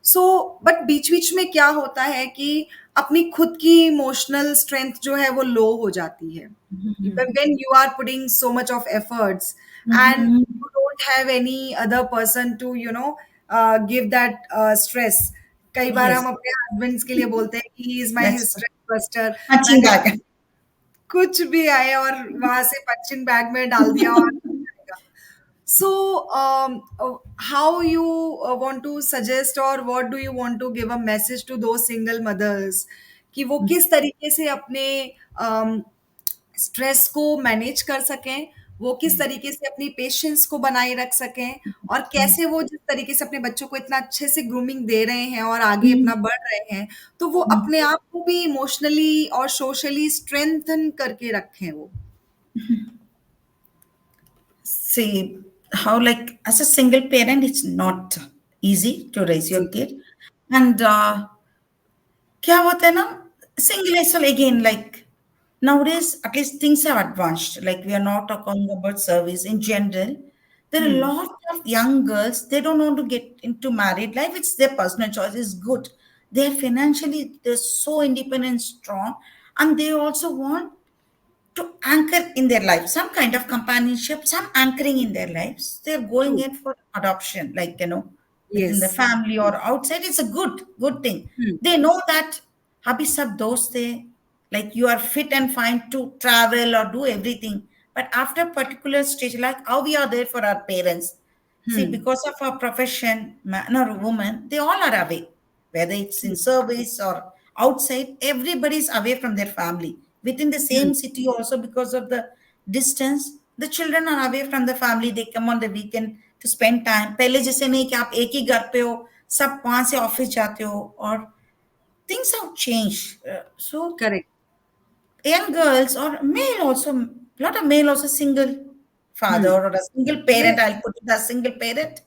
सो बट बीच-बीच में क्या होता है कि अपनी खुद की इमोशनल स्ट्रेंथ जो है वो लो हो जाती है. Mhm. When you are putting so much of efforts and Mhm. you don't have any other person to, give that stress. कई बार Yes. हम अपने हस्बैंड्स के लिए बोलते हैं कि he is my That's stress buster. punching मैंने bag. कुछ भी आए और वहाँ से पंचिंग बैग में डाल दिया और जाएगा. So, how you want to suggest, or what do you want to give a message to those single mothers कि वो किस तरीके से अपने स्ट्रेस को मैनेज कर सकें, वो किस तरीके से अपनी पेशेंस को बनाए रख सकें, और कैसे वो जिस तरीके से अपने बच्चों को इतना अच्छे से ग्रूमिंग दे रहे हैं और आगे अपना Mm. बढ़ रहे हैं, तो वो Mm. अपने आप को भी इमोशनली और सोशली स्ट्रेंथन करके रखें वो। See how, like, as a single parent, it's not easy to raise your ji, kid, and क्या होता है ना, single is again, like, nowadays at least things have advanced. Like, we are not talking about service in general. There are a hmm, lot of young girls, they don't want to get into married life. It's their personal choice. It's good. They're so independent, strong, and they also want to anchor in their life, some kind of companionship, some anchoring in their lives. They're true, going in for adoption, like, within the yes, family or outside. It's a good thing. Hmm, They know that habhi sab dost hai, like, you are fit and fine to travel or do everything. But after a particular stage, like how we are there for our parents. See, hmm, because of our profession, man or woman, they all are away, whether it's in true, service or outside, everybody's away from their family. Within the hmm, same city, also because of the distance, the children are away from the family. They come on the weekend to spend time. पहले जैसे नहीं कि आप एक ही घर पे हो, सब वहां से ऑफिस जाते हो, और things have changed. So correct, young girls or male also, lot of male also, single hmm, father or a single parent, yes, I'll put it as single parent,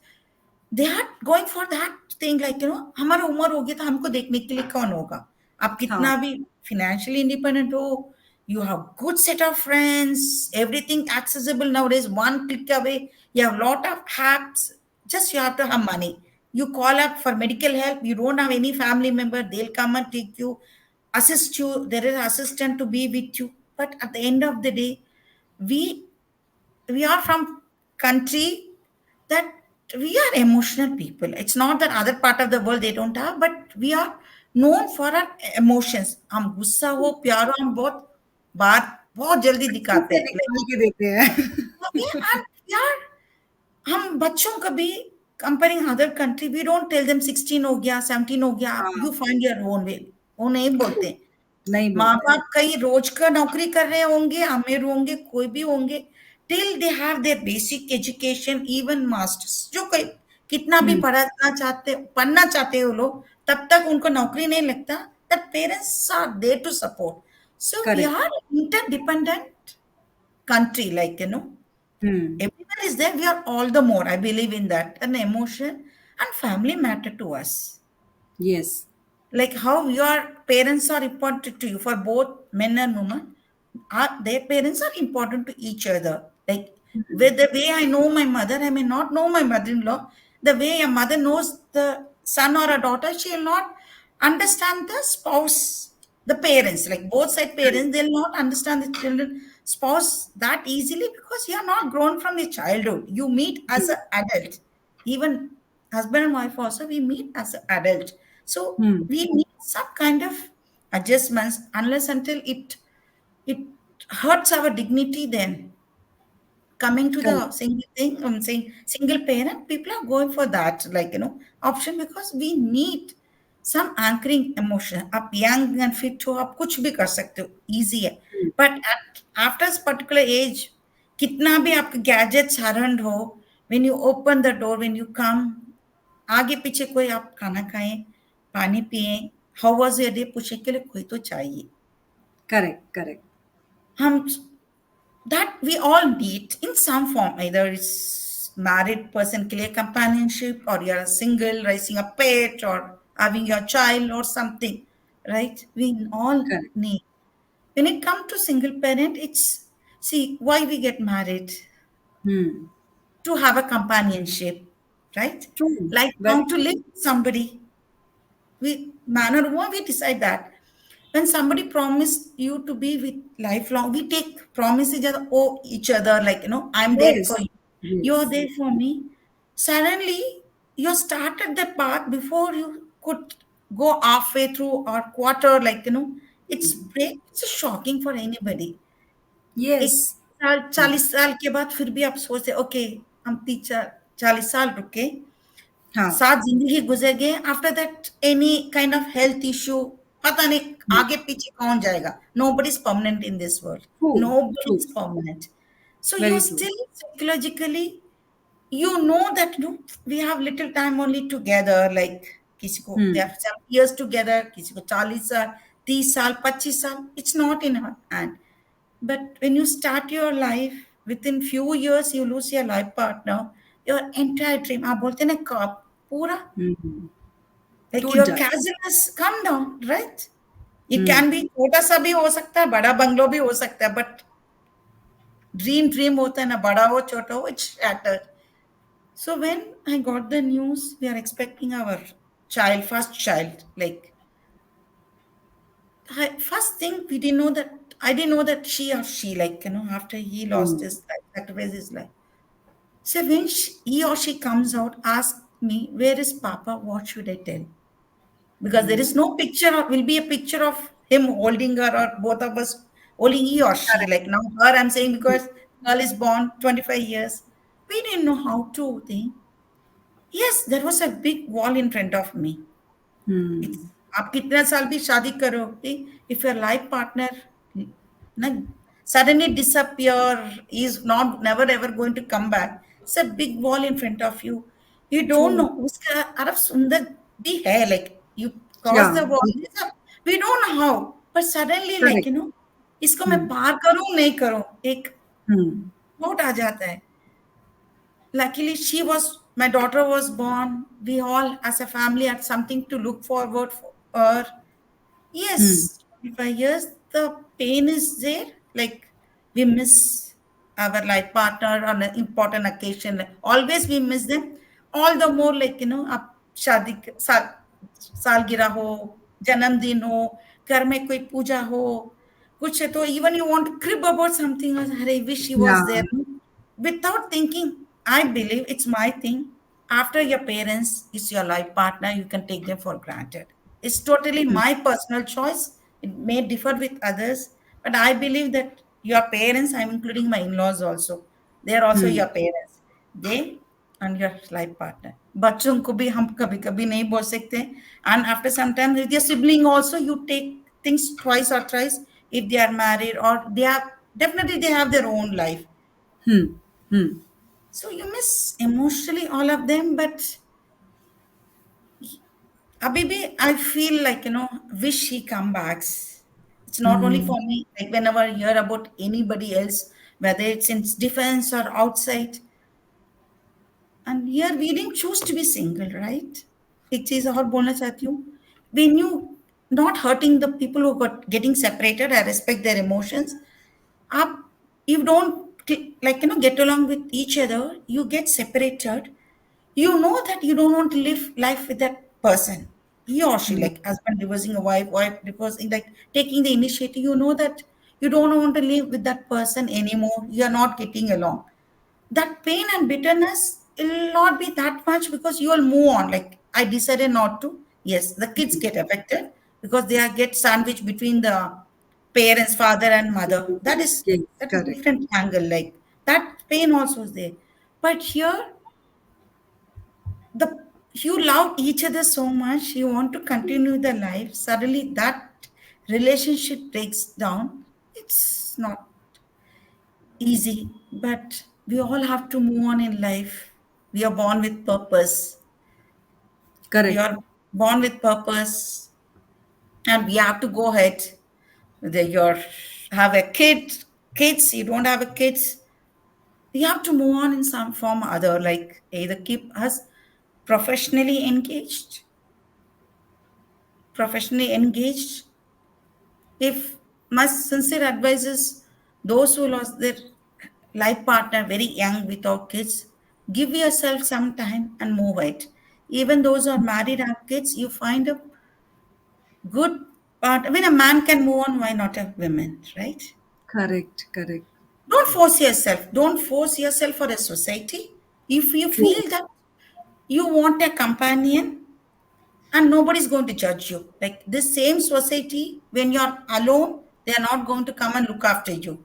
they are going for that thing, like, हमारा उम्र होगी तो हमको देखने के लिए कौन होगा। आप हाँ, कितना भी financially independent हो, you have good set of friends, everything accessible nowadays, one click away, you have lot of apps, just you have to have money. You call up for medical help, you don't have any family member, they'll come and take you, assist you, there is assistant to be with you. But at the end of the day, we we are from country that we are emotional people. It's not that other part of the world they don't have, but we are known for our emotions. हम गुस्सा हो, प्यार हो, हम बहुत बात बहुत जल्दी अच्छे दिखाते से हैं, निकाल के देते हैं। and यार, हम बच्चों का भी, comparing other country, we don't tell them 16 हो गया, 17 हो गया, हाँ, you find your own way, वो नहीं ट्रू, बोलते। नहीं माँ बोलते हैं। बाप कहीं रोज का नौकरी कर रहे होंगे, अमीर होंगे, कोई भी होंगे, till they have their basic education, even masters, जो कोई कितना भी हुँ, पढ़ना चाहते हो लोग, तब तक उनको नौकरी नहीं लगता, that parents are there to support. So we correct, are interdependent country, like, हुँ, everyone is there, we are all the more, I believe in that, and emotion and family matter to us, yes, like how your parents are important to you, for both men and women, their parents are important to each other. Like, with the way I know my mother, I may not know my mother-in-law. The way a mother knows the son or a daughter, she will not understand the spouse, the parents, like both side correct, parents, they'll not understand the children spouse that easily, because you are not grown from your childhood. You meet as hmm, an adult. Even husband and wife also, we meet as an adult. So hmm, we need some kind of adjustments, unless until it hurts our dignity. Then coming to the correct, single thing, I'm saying single parent, people are going for that, like, option, because we need some anchoring emotion. आप young and fit हो, आप कुछ भी कर सकते हो, easy है, हुँ, but after a particular age, कितना भी आपके gadgets around हो, when you open the door, when you come, आगे पीछे कोई, आप खाना खाएं, पानी पिए, हाउ वाज योर डे पूछने के लिए कोई तो चाहिए। करेक्ट, करेक्ट, हम that we all need in some form, either it's married person के लिए companionship, or you're a single raising a pet, or having your child or something, right? We all correct, need. When it comes to single parent, it's, see, why we get married, hmm, to have a companionship, right? True, very Lifelong, to true, live with somebody. We, man or woman, we decide that. When somebody promised you to be with lifelong, we take promises each other, like, I'm there yes, for you, yes, you're there for me. Suddenly, you started the path before you could go halfway through or quarter, like, it's shocking for anybody. Yes, एक साल, 40 साल के बाद फिर भी आप सोचते, okay, हम 40 साल रुके, हाँ, 7 जिंदगी गुजर गए, after that any kind of health issue, पता नहीं हुँ, आगे पीछे कौन जाएगा। Nobody is permanent in this world, true, nobody true, is permanent. So you Very true. still psychologically, you know that no, we have little time only together. Like किसी को they Hmm. have some years together, किसी को 40 साल, 30 साल, 25 साल. It's not in our hand. But when you start your life, within few years you lose your life partner, your entire dream. आप बोलते हैं ना कब पूरा Hmm. like टूट your जाता castle has come down, right? है। It can be छोटा सा भी हो सकता है, बड़ा बंगलो भी हो सकता है, but ड्रीम होता है ना, बड़ा हो छोटा हो, it's shattered. So when I got the news, we are expecting our child, first child. Like first thing, we didn't know that. I didn't know that she or she, like after he lost Hmm. his life, sacrificed his life. So when he or she comes out, ask me, "Where is Papa? What should I tell?" Because there is no picture. Will be a picture of him holding her or both of us holding he or she. Correct. Like now, her I'm saying because girl is born 25 years. We didn't know how to think. Yes, there was a big wall in front of me. It's Hmm. आप कितना साल भी शादी करोगे, if your life partner ना suddenly disappear, is not never ever going to come back. It's a big wall in front of you. You don't True. know उसका अरब सुंदर भी है, like you cross Yeah. the wall. We don't know how, but suddenly like Correct. इसको मैं Hmm. पार करूं नहीं करूं, एक Hmm. थॉट आ जाता है. Luckily, my daughter was born. We all, as a family, had something to look forward for her. Hmm. Yes, 25 years, the pain is there. Like, we miss our life partner on an important occasion. Always we miss them. All the more, like, आप शादी सालगिरह हो, जन्मदिन हो, घर में कोई पूजा हो, कुछ है तो even you want to crib about something else. I wish he was Yeah. there. Without thinking, I believe it's my thing. After your parents is your life partner, you can take them for granted. It's totally Hmm. my personal choice. It may differ with others, but I believe that your parents, I'm including my in-laws also, they are also Hmm. your parents. They and your life partner. बच्चों को भी हम कभी कभी नहीं बोल सकते. And after some time with your sibling also, you take things twice or thrice if they are married or they have definitely they have their own life. Hmm. Hmm. So you miss emotionally all of them, but Abibi, I feel like, wish he come backs. It's not only Hmm. for me, like whenever I hear about anybody else, whether it's in defense or outside. And here we didn't choose to be single, right? एक चीज और बोलना चाहती हूँ. When you not hurting the people who got getting separated, I respect their emotions. Up, you don't like get along with each other, you get separated, you know that you don't want to live life with that person, he or she, Hmm. like husband divorcing a wife divorcing, like taking the initiative, you know that you don't want to live with that person anymore, you're not getting along. That pain and bitterness will not be that much because you will move on. Like I decided not to. Yes, the kids get affected because they are get sandwiched between the parents, father and mother. That is Yes. that is Correct. different angle. Like that pain also is there. But here the you love each other so much, you want to continue the life. Suddenly that relationship breaks down. It's not easy, but we all have to move on in life. We are born with purpose. We Correct. are born with purpose, and we have to go ahead. Whether you're have a kids, you don't have a kids, you have to move on in some form or other. Like either keep us professionally engaged, professionally engaged. If my sincere advice is those who lost their life partner very young without kids, give yourself some time and move it. Even those who are married and have kids, you find a good part. I mean, a man can move on, why not a woman, right? Correct. Correct. Don't force yourself. Don't force yourself for a society. If you True. feel that you want a companion, and nobody's going to judge you. Like this same society, when you're alone, they are not going to come and look after you.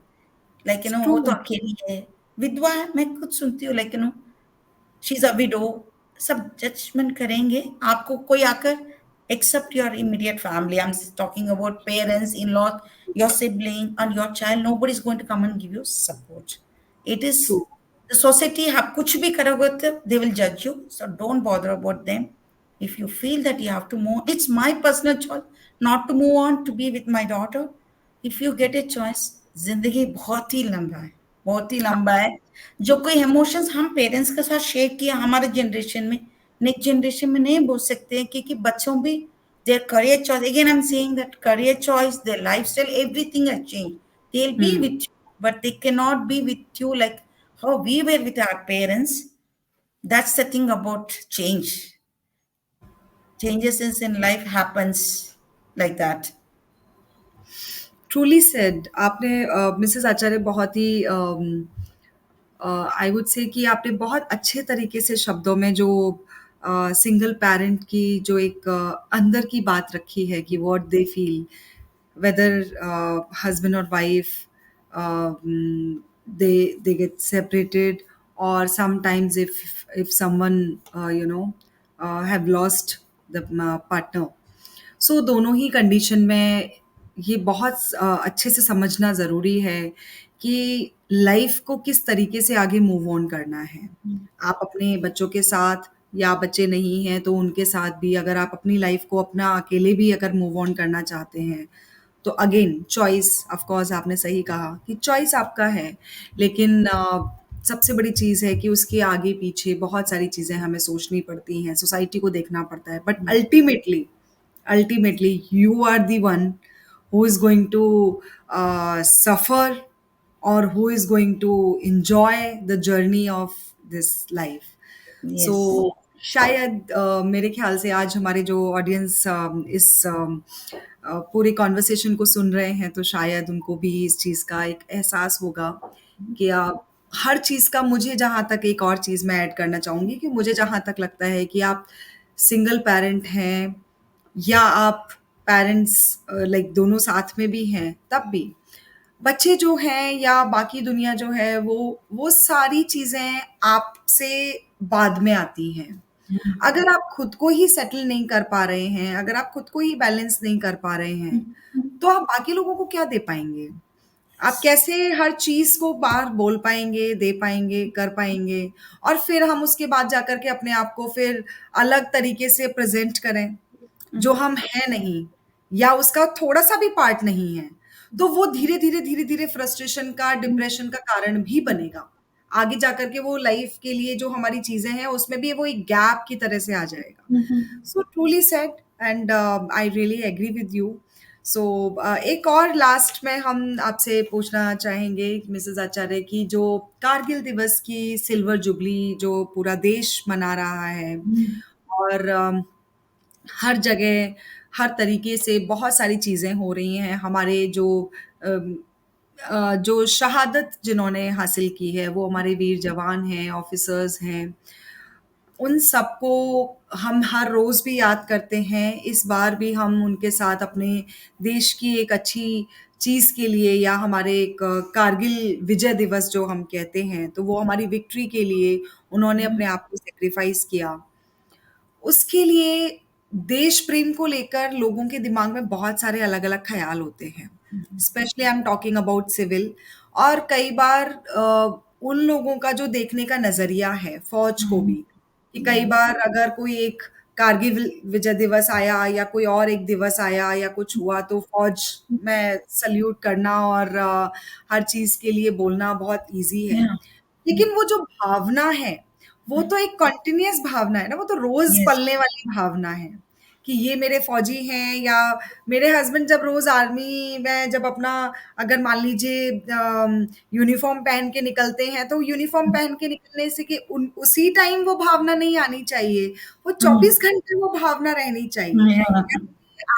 Like वो तो True. अकेली है, विधवा है, मैं खुद सुनती हूँ, like she is a window. सब जजमेंट करेंगे आपको कोई आकर, except your immediate family. I'm talking about parents, in-law, your sibling, and your child. Nobody's going to come and give you support. It is True. the society, आप कुछ भी करोगे तो they will judge you. So don't bother about them. If you feel that you have to move, it's my personal choice not to move on to be with my daughter. If you get a choice, जिंदगी बहुत ही लंबा है, बहुत ही लंबा है. जो कोई emotions हम पेरेंट्स के साथ शेयर किया हमारे जनरेशन में, नेक्स्ट जनरेशन में नहीं बोल सकते हैं, क्योंकि बच्चों भी their career choice, again I'm saying that career choice, their lifestyle, everything has changed. They'll be Hmm. with you, but they cannot be with you like how we were with our parents. That's the thing about change. Changes in life happens like that. Truly said आपने, Mrs आचार्य, बहुत ही I would say कि आपने बहुत अच्छे तरीके से शब्दों में जो सिंगल पेरेंट की जो एक अंदर की बात रखी है कि what they feel, whether husband और wife they get separated, or sometimes if someone have lost the partner. सो दोनों ही कंडीशन में ये बहुत अच्छे से समझना ज़रूरी है कि लाइफ को किस तरीके से आगे मूव ऑन करना है। आप अपने बच्चों के साथ, या बच्चे नहीं हैं तो उनके साथ भी, अगर आप अपनी लाइफ को अपना अकेले भी अगर मूव ऑन करना चाहते हैं, तो अगेन चॉइस, ऑफ कोर्स आपने सही कहा कि चॉइस आपका है, लेकिन सबसे बड़ी चीज़ है कि उसके आगे पीछे बहुत सारी चीज़ें हमें सोचनी पड़ती हैं, सोसाइटी को देखना पड़ता है, but ultimately you are the one who is going to suffer, or who is going to enjoy the journey of this life. So Yes. शायद मेरे ख्याल से आज हमारे जो ऑडियंस इस पूरे कॉन्वर्सेशन को सुन रहे हैं, तो शायद उनको भी इस चीज़ का एक एहसास होगा कि हर चीज़ का, मुझे जहाँ तक एक और चीज़ मैं ऐड करना चाहूँगी कि मुझे जहाँ तक लगता है कि आप सिंगल पेरेंट हैं या आप पेरेंट्स लाइक दोनों साथ में भी हैं, तब भी बच्चे जो हैं या बाकी दुनिया जो है, वो सारी चीज़ें आपसे बाद में आती हैं। अगर आप खुद को ही सेटल नहीं कर पा रहे हैं, अगर आप खुद को ही बैलेंस नहीं कर पा रहे हैं, तो आप बाकी लोगों को क्या दे पाएँगे? आप कैसे हर चीज़ को बाहर बोल पाएँगे, दे पाएँगे, कर पाएँगे, और फिर हम उसके बाद जाकर के अपने आप को फिर अलग तरीके से प्रेज़ेंट करें, जो हम हैं नहीं, या उसका थोड़ा-सा भी पार्ट नहीं है। तो वो धीरे-धीरे, धीरे-धीरे फ्रस्ट्रेशन का, डिप्रेशन का कारण भी बनेगा। आगे जाकर के वो लाइफ़ के लिए जो हमारी चीज़ें हैं, उसमें भी वो एक गैप की तरह से आ जाएगा। So truly said, and I really agree with you. So एक और लास्ट में हम आपसे पूछना चाहेंगे मिसेस आचार्य की, जो कारगिल दिवस की सिल्वर जुबली जो पूरा देश मना रहा है, और हर जगह हर तरीके से बहुत सारी चीज़ें हो रही हैं, हमारे अम, जो शहादत जिन्होंने हासिल की है, वो हमारे वीर जवान हैं, ऑफिसर्स हैं, उन सबको हम हर रोज़ भी याद करते हैं। इस बार भी हम उनके साथ अपने देश की एक अच्छी चीज़ के लिए, या हमारे एक कारगिल विजय दिवस जो हम कहते हैं, तो वो हमारी विक्ट्री के लिए उन्होंने अपने आप को सैक्रिफाइस किया। उसके लिए देश प्रेम को लेकर लोगों के दिमाग में बहुत सारे अलग-अलग ख़्याल होते हैं। Specially I am talking about civil, और कई बार उन लोगों का जो देखने का नज़रिया है, फ़ौज को भी, कि कई बार अगर कोई एक कारगिल विजय दिवस आया या कोई और एक दिवस आया या कुछ हुआ, तो फ़ौज में सैल्यूट करना और हर चीज़ के लिए बोलना बहुत ईज़ी है। Yeah. लेकिन वो जो भावना है, वो तो एक कंटीन्यूअस भावना है ना, वो तो रोज़ Yes. पलने वाली भावना है, कि ये मेरे फौजी हैं, या मेरे हस्बैंड जब रोज़ आर्मी में जब अपना, अगर मान लीजिए यूनिफ़ॉर्म पहन के निकलते हैं, तो यूनिफ़ॉर्म पहन के निकलने से कि उन उसी टाइम वो भावना नहीं आनी चाहिए, वो 24 घंटे वो भावना रहनी चाहिए। Yeah.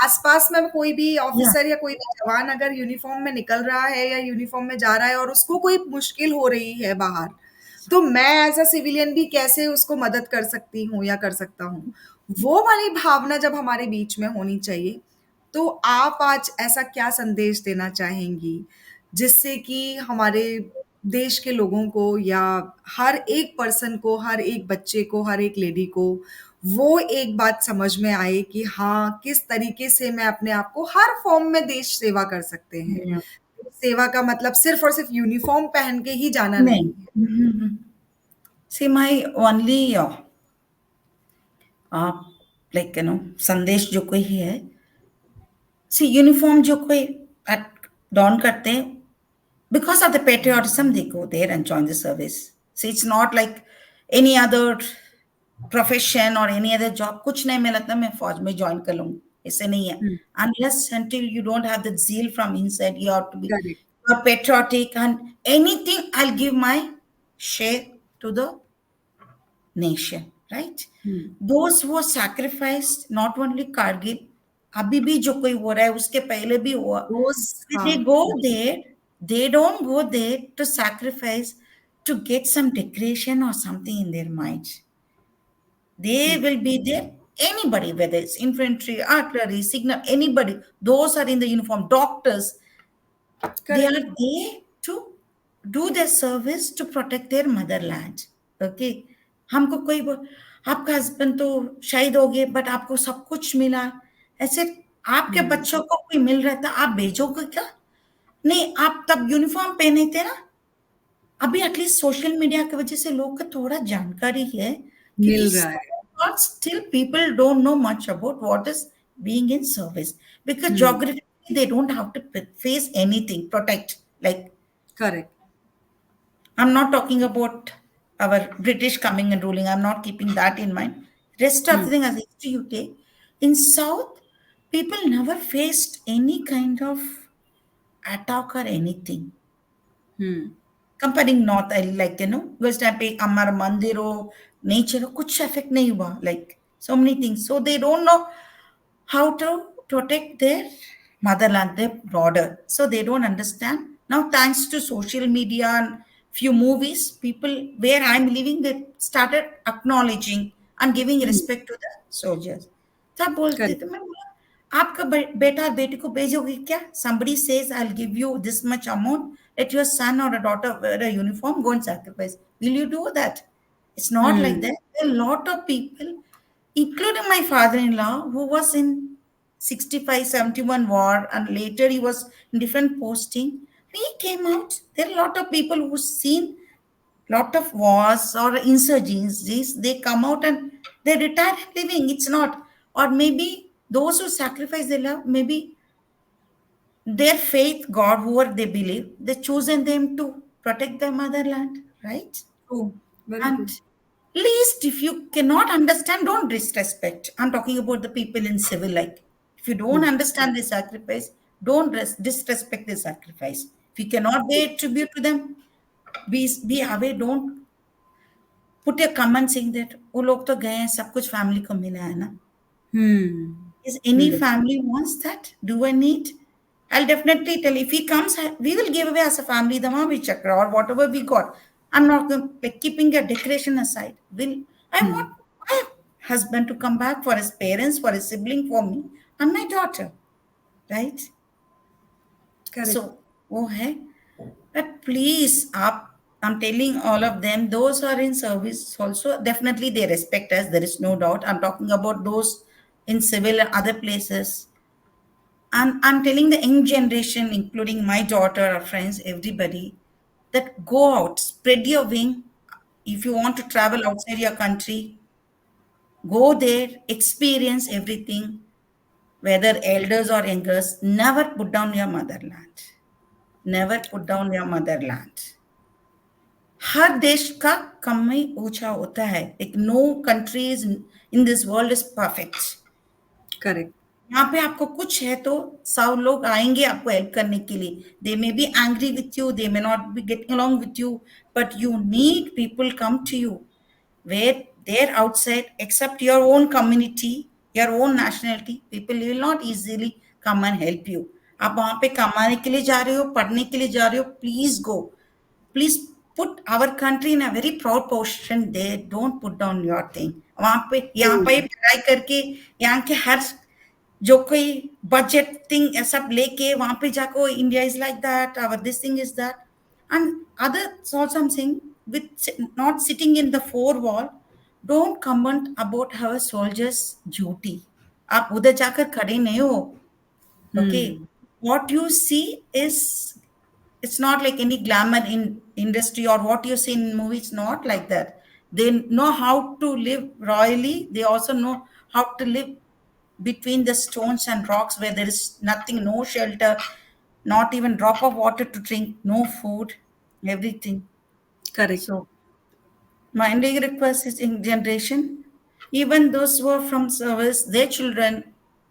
आस-पास में कोई भी Yeah. ऑफ़िसर या कोई भी जवान अगर यूनिफ़ॉर्म में निकल रहा है या यूनिफ़ॉर्म में जा रहा है और उसको कोई मुश्किल हो रही है बाहर, तो मैं एज़ अ सिविलियन भी कैसे उसको मदद कर सकती हूँ या कर सकता हूँ। वो वाली भावना जब हमारे बीच में होनी चाहिए, तो आप आज ऐसा क्या संदेश देना चाहेंगी, जिससे कि हमारे देश के लोगों को, या हर एक पर्सन को, हर एक बच्चे को, हर एक लेडी को, वो एक बात समझ में आए कि हाँ, किस तरीके से मैं अपने आप को हर फ़ॉर्म में देश सेवा कर सकते हैं। Yeah. सेवा का मतलब सिर्फ और सिर्फ यूनिफॉर्म पहन के ही जाना नहीं। नहीं है। सी माई ओनली लाइक संदेश जो कोई है, सी यूनिफॉर्म जो कोई डॉन करते हैं, because of the patriotism they go there and join the service. See, it's not like any other profession or any other job. कुछ नहीं मिला था मैं फौज में ज्वाइन कर लूंगी, ऐसे नहीं है. हुँ, Unless until you don't have the zeal from inside, you have to be correct. you're patriotic and anything. I'll give my share to the nation, right? Hmm, Those who were sacrificed, not only Kargil, अभी भी जो कोई हो रहा है उसके पहले भी हुआ. रोज़ They हाँ, go there, they don't go there to sacrifice to get some decoration or something in their minds. They hmm, will be there, anybody, whether it's infantry, artillery, signal, anybody, those are in the uniform, doctors, they are correct. there to do their service to protect their motherland. Okay. हमको कोई आपका husband तो शहीद हो गए but आपको सब कुछ मिला, ऐसे आपके हुँ, बच्चों को कोई मिल रहा था, आप भेजोगे क्या? नहीं, आप तब यूनिफॉर्म पहने थे ना. अभी एटलीस्ट सोशल मीडिया की वजह से लोग को थोड़ा जानकारी है, क्योंकि मिल रहा है। but still people don't know much about what is being in service, because hmm, geographically they don't have to face anything, protect. Like, correct. I'm not talking about our British coming and ruling. I'm not keeping that in mind. Rest of hmm, the thing as history you take. In South, people never faced any kind of attack or anything. Hmm, Comparing North, I like, West time पे हमारा मंदिर हो, nature हो, कुछ affect नहीं हुआ. Like so many things. So they don't know how to protect their motherland, their border. So they don't understand. Now, thanks to social media and few movies, people where I'm living, they started acknowledging and giving hmm, respect to the soldiers. तब बोलते correct. थे, मैं बोला, आपका बेटा और बेटी को भेजोगे क्या? Somebody says I'll give you this much amount, let your son or a daughter wear a uniform, go and sacrifice. Will you do that? It's not like hmm, that. There are a lot of people, including my father-in-law, who was in 65, 71 war, and later he was in different posting. He came out. There are a lot of people who've seen lot of wars or insurgencies. They come out and they retire living. It's not. Or maybe those who sacrifice their love, maybe their faith, God, whoever they believe, they chosen them to protect their motherland, right? True, very true. And least if you cannot understand, don't disrespect. I'm talking about the people in civil life. If you don't hmm, understand the sacrifice, don't disrespect the sacrifice. If you cannot pay tribute to them, be away. Don't put a comment saying that वो लोग तो गए हैं, सब कुछ family को मिला है ना. हुँ, Is any hmm, family wants that? Do I need? I'll definitely tell. If he comes, we will give away as a family the Mahavir Chakra or whatever we got. I'm not like keeping a decoration aside. Will I hmm, want my husband to come back for his parents, for his sibling, for me, and my daughter, right? Correct. So, oh hey, but please, I'm telling all of them, those who are in service also, definitely they respect us. There is no doubt. I'm talking about those in civil and other places. And I'm telling the young generation, including my daughter, our friends, everybody, that go out, spread your wing. If you want to travel outside your country, go there, experience everything, whether elders or youngers. Never put down your motherland. Never put down your motherland. हर देश का कम ही ऊंचा होता है. Like no country is in this world is perfect. Correct. यहाँ पे आपको कुछ है तो 100 लोग आएंगे आपको हेल्प करने के लिए. They may be angry with you, they may not be getting along with you, but you need people come to you where they're outside, except your own community, your own nationality, people will not easily come and help you. आप वहां पे कमाने के लिए जा रहे हो, पढ़ने के लिए जा रहे हो, please go. Please put our country in a very proud position. They don't put down your thing. वहां पे यहाँ पे ट्रू, पढ़ाई करके यहाँ के हर जो कोई बजट थिंग सब लेके वहां पे जाको India is like that, our this thing is that, and other also I am saying with not sitting in the four wall, don't comment about our soldiers duty. आप उधर जाकर खड़े नहीं हो. ओके, हुँ, what you see is It's not like any glamour in industry or what you see in movies. It's not like that. They know how to live royally. They also know how to live between the stones and rocks where there is nothing, no shelter, not even drop of water to drink, no food, everything. Correct. So my only request is in generation, even those who are from service, their children,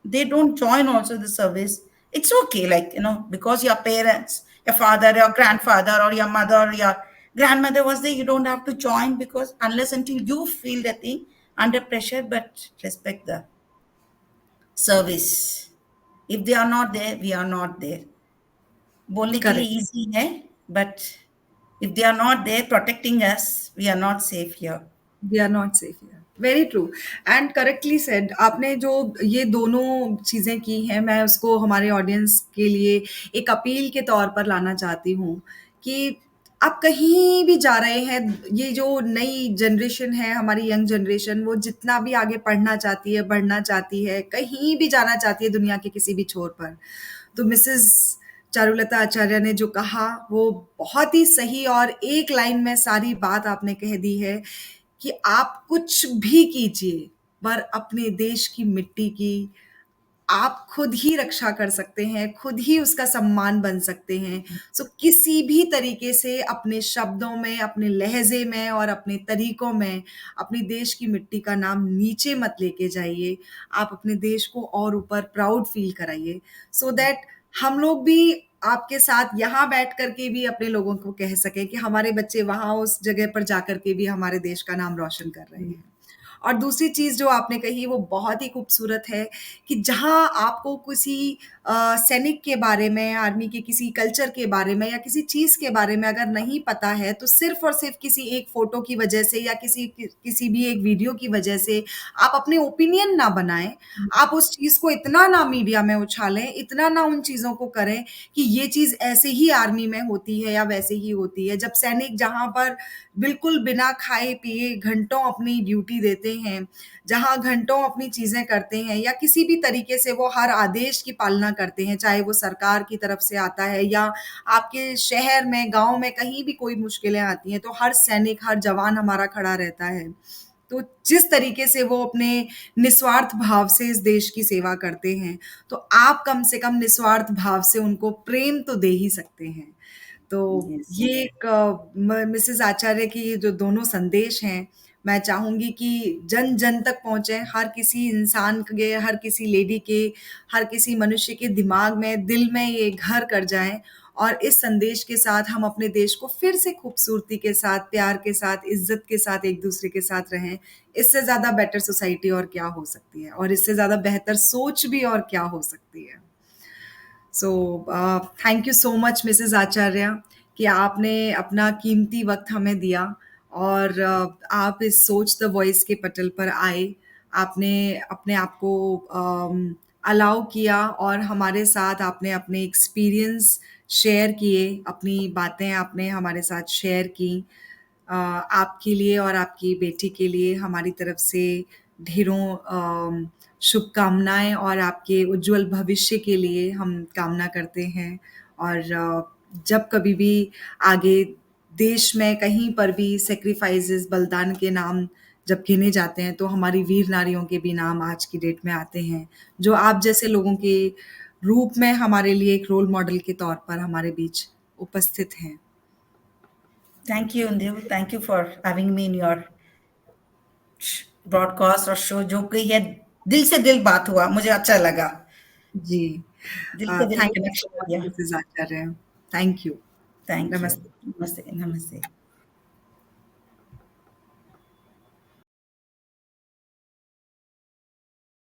they don't join also the service. It's okay, like, because your parents, your father, your grandfather, or your mother, or your grandmother was there, you don't have to join because unless until you feel the thing under pressure, but respect the service. If they are not there, we are not there. बोलने के लिए correct. easy है, but if they are not there protecting us, we are not safe here. We are not safe here. Very true and correctly said. आपने जो ये दोनों चीज़ें की हैं, मैं उसको हमारे ऑडियंस के लिए एक अपील के तौर पर लाना चाहती हूँ कि आप कहीं भी जा रहे हैं, ये जो नई जनरेशन है, हमारी यंग जनरेशन, वो जितना भी आगे पढ़ना चाहती है, बढ़ना चाहती है, कहीं भी जाना चाहती है दुनिया के किसी भी छोर पर, तो मिसेस चारुलता आचार्य ने जो कहा वो बहुत ही सही और एक लाइन में सारी बात आपने कह दी है कि आप कुछ भी कीजिए, पर अपने देश की मिट्टी की आप खुद ही रक्षा कर सकते हैं, खुद ही उसका सम्मान बन सकते हैं। सो किसी भी तरीके से अपने शब्दों में, अपने लहज़े में और अपने तरीकों में अपने देश की मिट्टी का नाम नीचे मत लेके जाइए। आप अपने देश को और ऊपर प्राउड फ़ील कराइए, सो दैट हम लोग भी आपके साथ यहाँ बैठ कर के भी अपने लोगों को कह सकें कि हमारे बच्चे वहाँ उस जगह पर जाकर के भी हमारे देश का नाम रोशन कर रहे हैं। और दूसरी चीज़ जो आपने कही वो बहुत ही खूबसूरत है कि जहाँ आपको किसी सैनिक के बारे में, आर्मी के किसी कल्चर के बारे में या किसी चीज़ के बारे में अगर नहीं पता है, तो सिर्फ़ और सिर्फ़ किसी एक फ़ोटो की वजह से या किसी भी एक वीडियो की वजह से आप अपने ओपिनियन ना बनाएँ। आप उस चीज़ को इतना ना मीडिया में उछालें, इतना ना उन चीज़ों को करें कि ये चीज़ ऐसे ही आर्मी में होती है या वैसे ही होती है। जब सैनिक जहाँ पर बिल्कुल बिना खाए-पिए घंटों अपनी ड्यूटी देते हैं, जहाँ घंटों अपनी चीज़ें करते हैं या किसी भी तरीके से वो हर आदेश की पालना करते हैं, चाहे वो सरकार की तरफ से आता है या आपके शहर में, गाँव में कहीं भी कोई मुश्किलें आती हैं, तो हर सैनिक, हर जवान हमारा खड़ा रहता है। तो जिस तरीके से वो अपने निस्वार्थ भाव से इस देश की सेवा करते हैं, तो आप कम से कम निस्वार्थ भाव से उनको प्रेम तो दे ही सकते हैं। तो Yes. ये एक मिसेस आचार्य की ये जो दोनों संदेश हैं, मैं चाहूँगी कि जन-जन तक पहुँचे, हर किसी इंसान के, हर किसी लेडी के, हर किसी मनुष्य के दिमाग में, दिल में ये घर कर जाएँ और इस संदेश के साथ हम अपने देश को फिर से खूबसूरती के साथ, प्यार के साथ, इज़्ज़त के साथ एक-दूसरे के साथ रहें। इससे ज़्यादा बेटर सोसाइटी और क्या हो सकती है और इससे ज़्यादा बेहतर सोच भी और क्या हो सकती है। So thank you so much Mrs Acharya कि आपने अपना कीमती वक्त हमें दिया और आप इस सोच द वॉइस के पटल पर आए। आपने अपने आप को अलाउ किया और हमारे साथ आपने अपने एक्सपीरियंस शेयर किए, अपनी बातें आपने हमारे साथ शेयर की। आपके लिए और आपकी बेटी के लिए हमारी तरफ से ढेरों शुभकामनाएँ और आपके उज्ज्वल भविष्य के लिए हम कामना करते हैं और जब कभी भी आगे देश में कहीं पर भी सैक्रिफाइसेस, बलिदान के नाम जब गिने जाते हैं, तो हमारी वीर नारियों के भी नाम आज की डेट में आते हैं, जो आप जैसे लोगों के रूप में हमारे लिए एक रोल मॉडल के तौर पर हमारे बीच उपस्थित हैं। Thank you, Dev. Thank you for having me in your broadcast और शो, जो कि ये दिल से दिल बात हुआ, मुझे अच्छा लगा। जी। दिल से दिल थैंक यू सो कनेक्शन हो मच गया। Mrs Acharya. Thank you. Thank you. नमस्ते। नमस्ते, नमस्ते।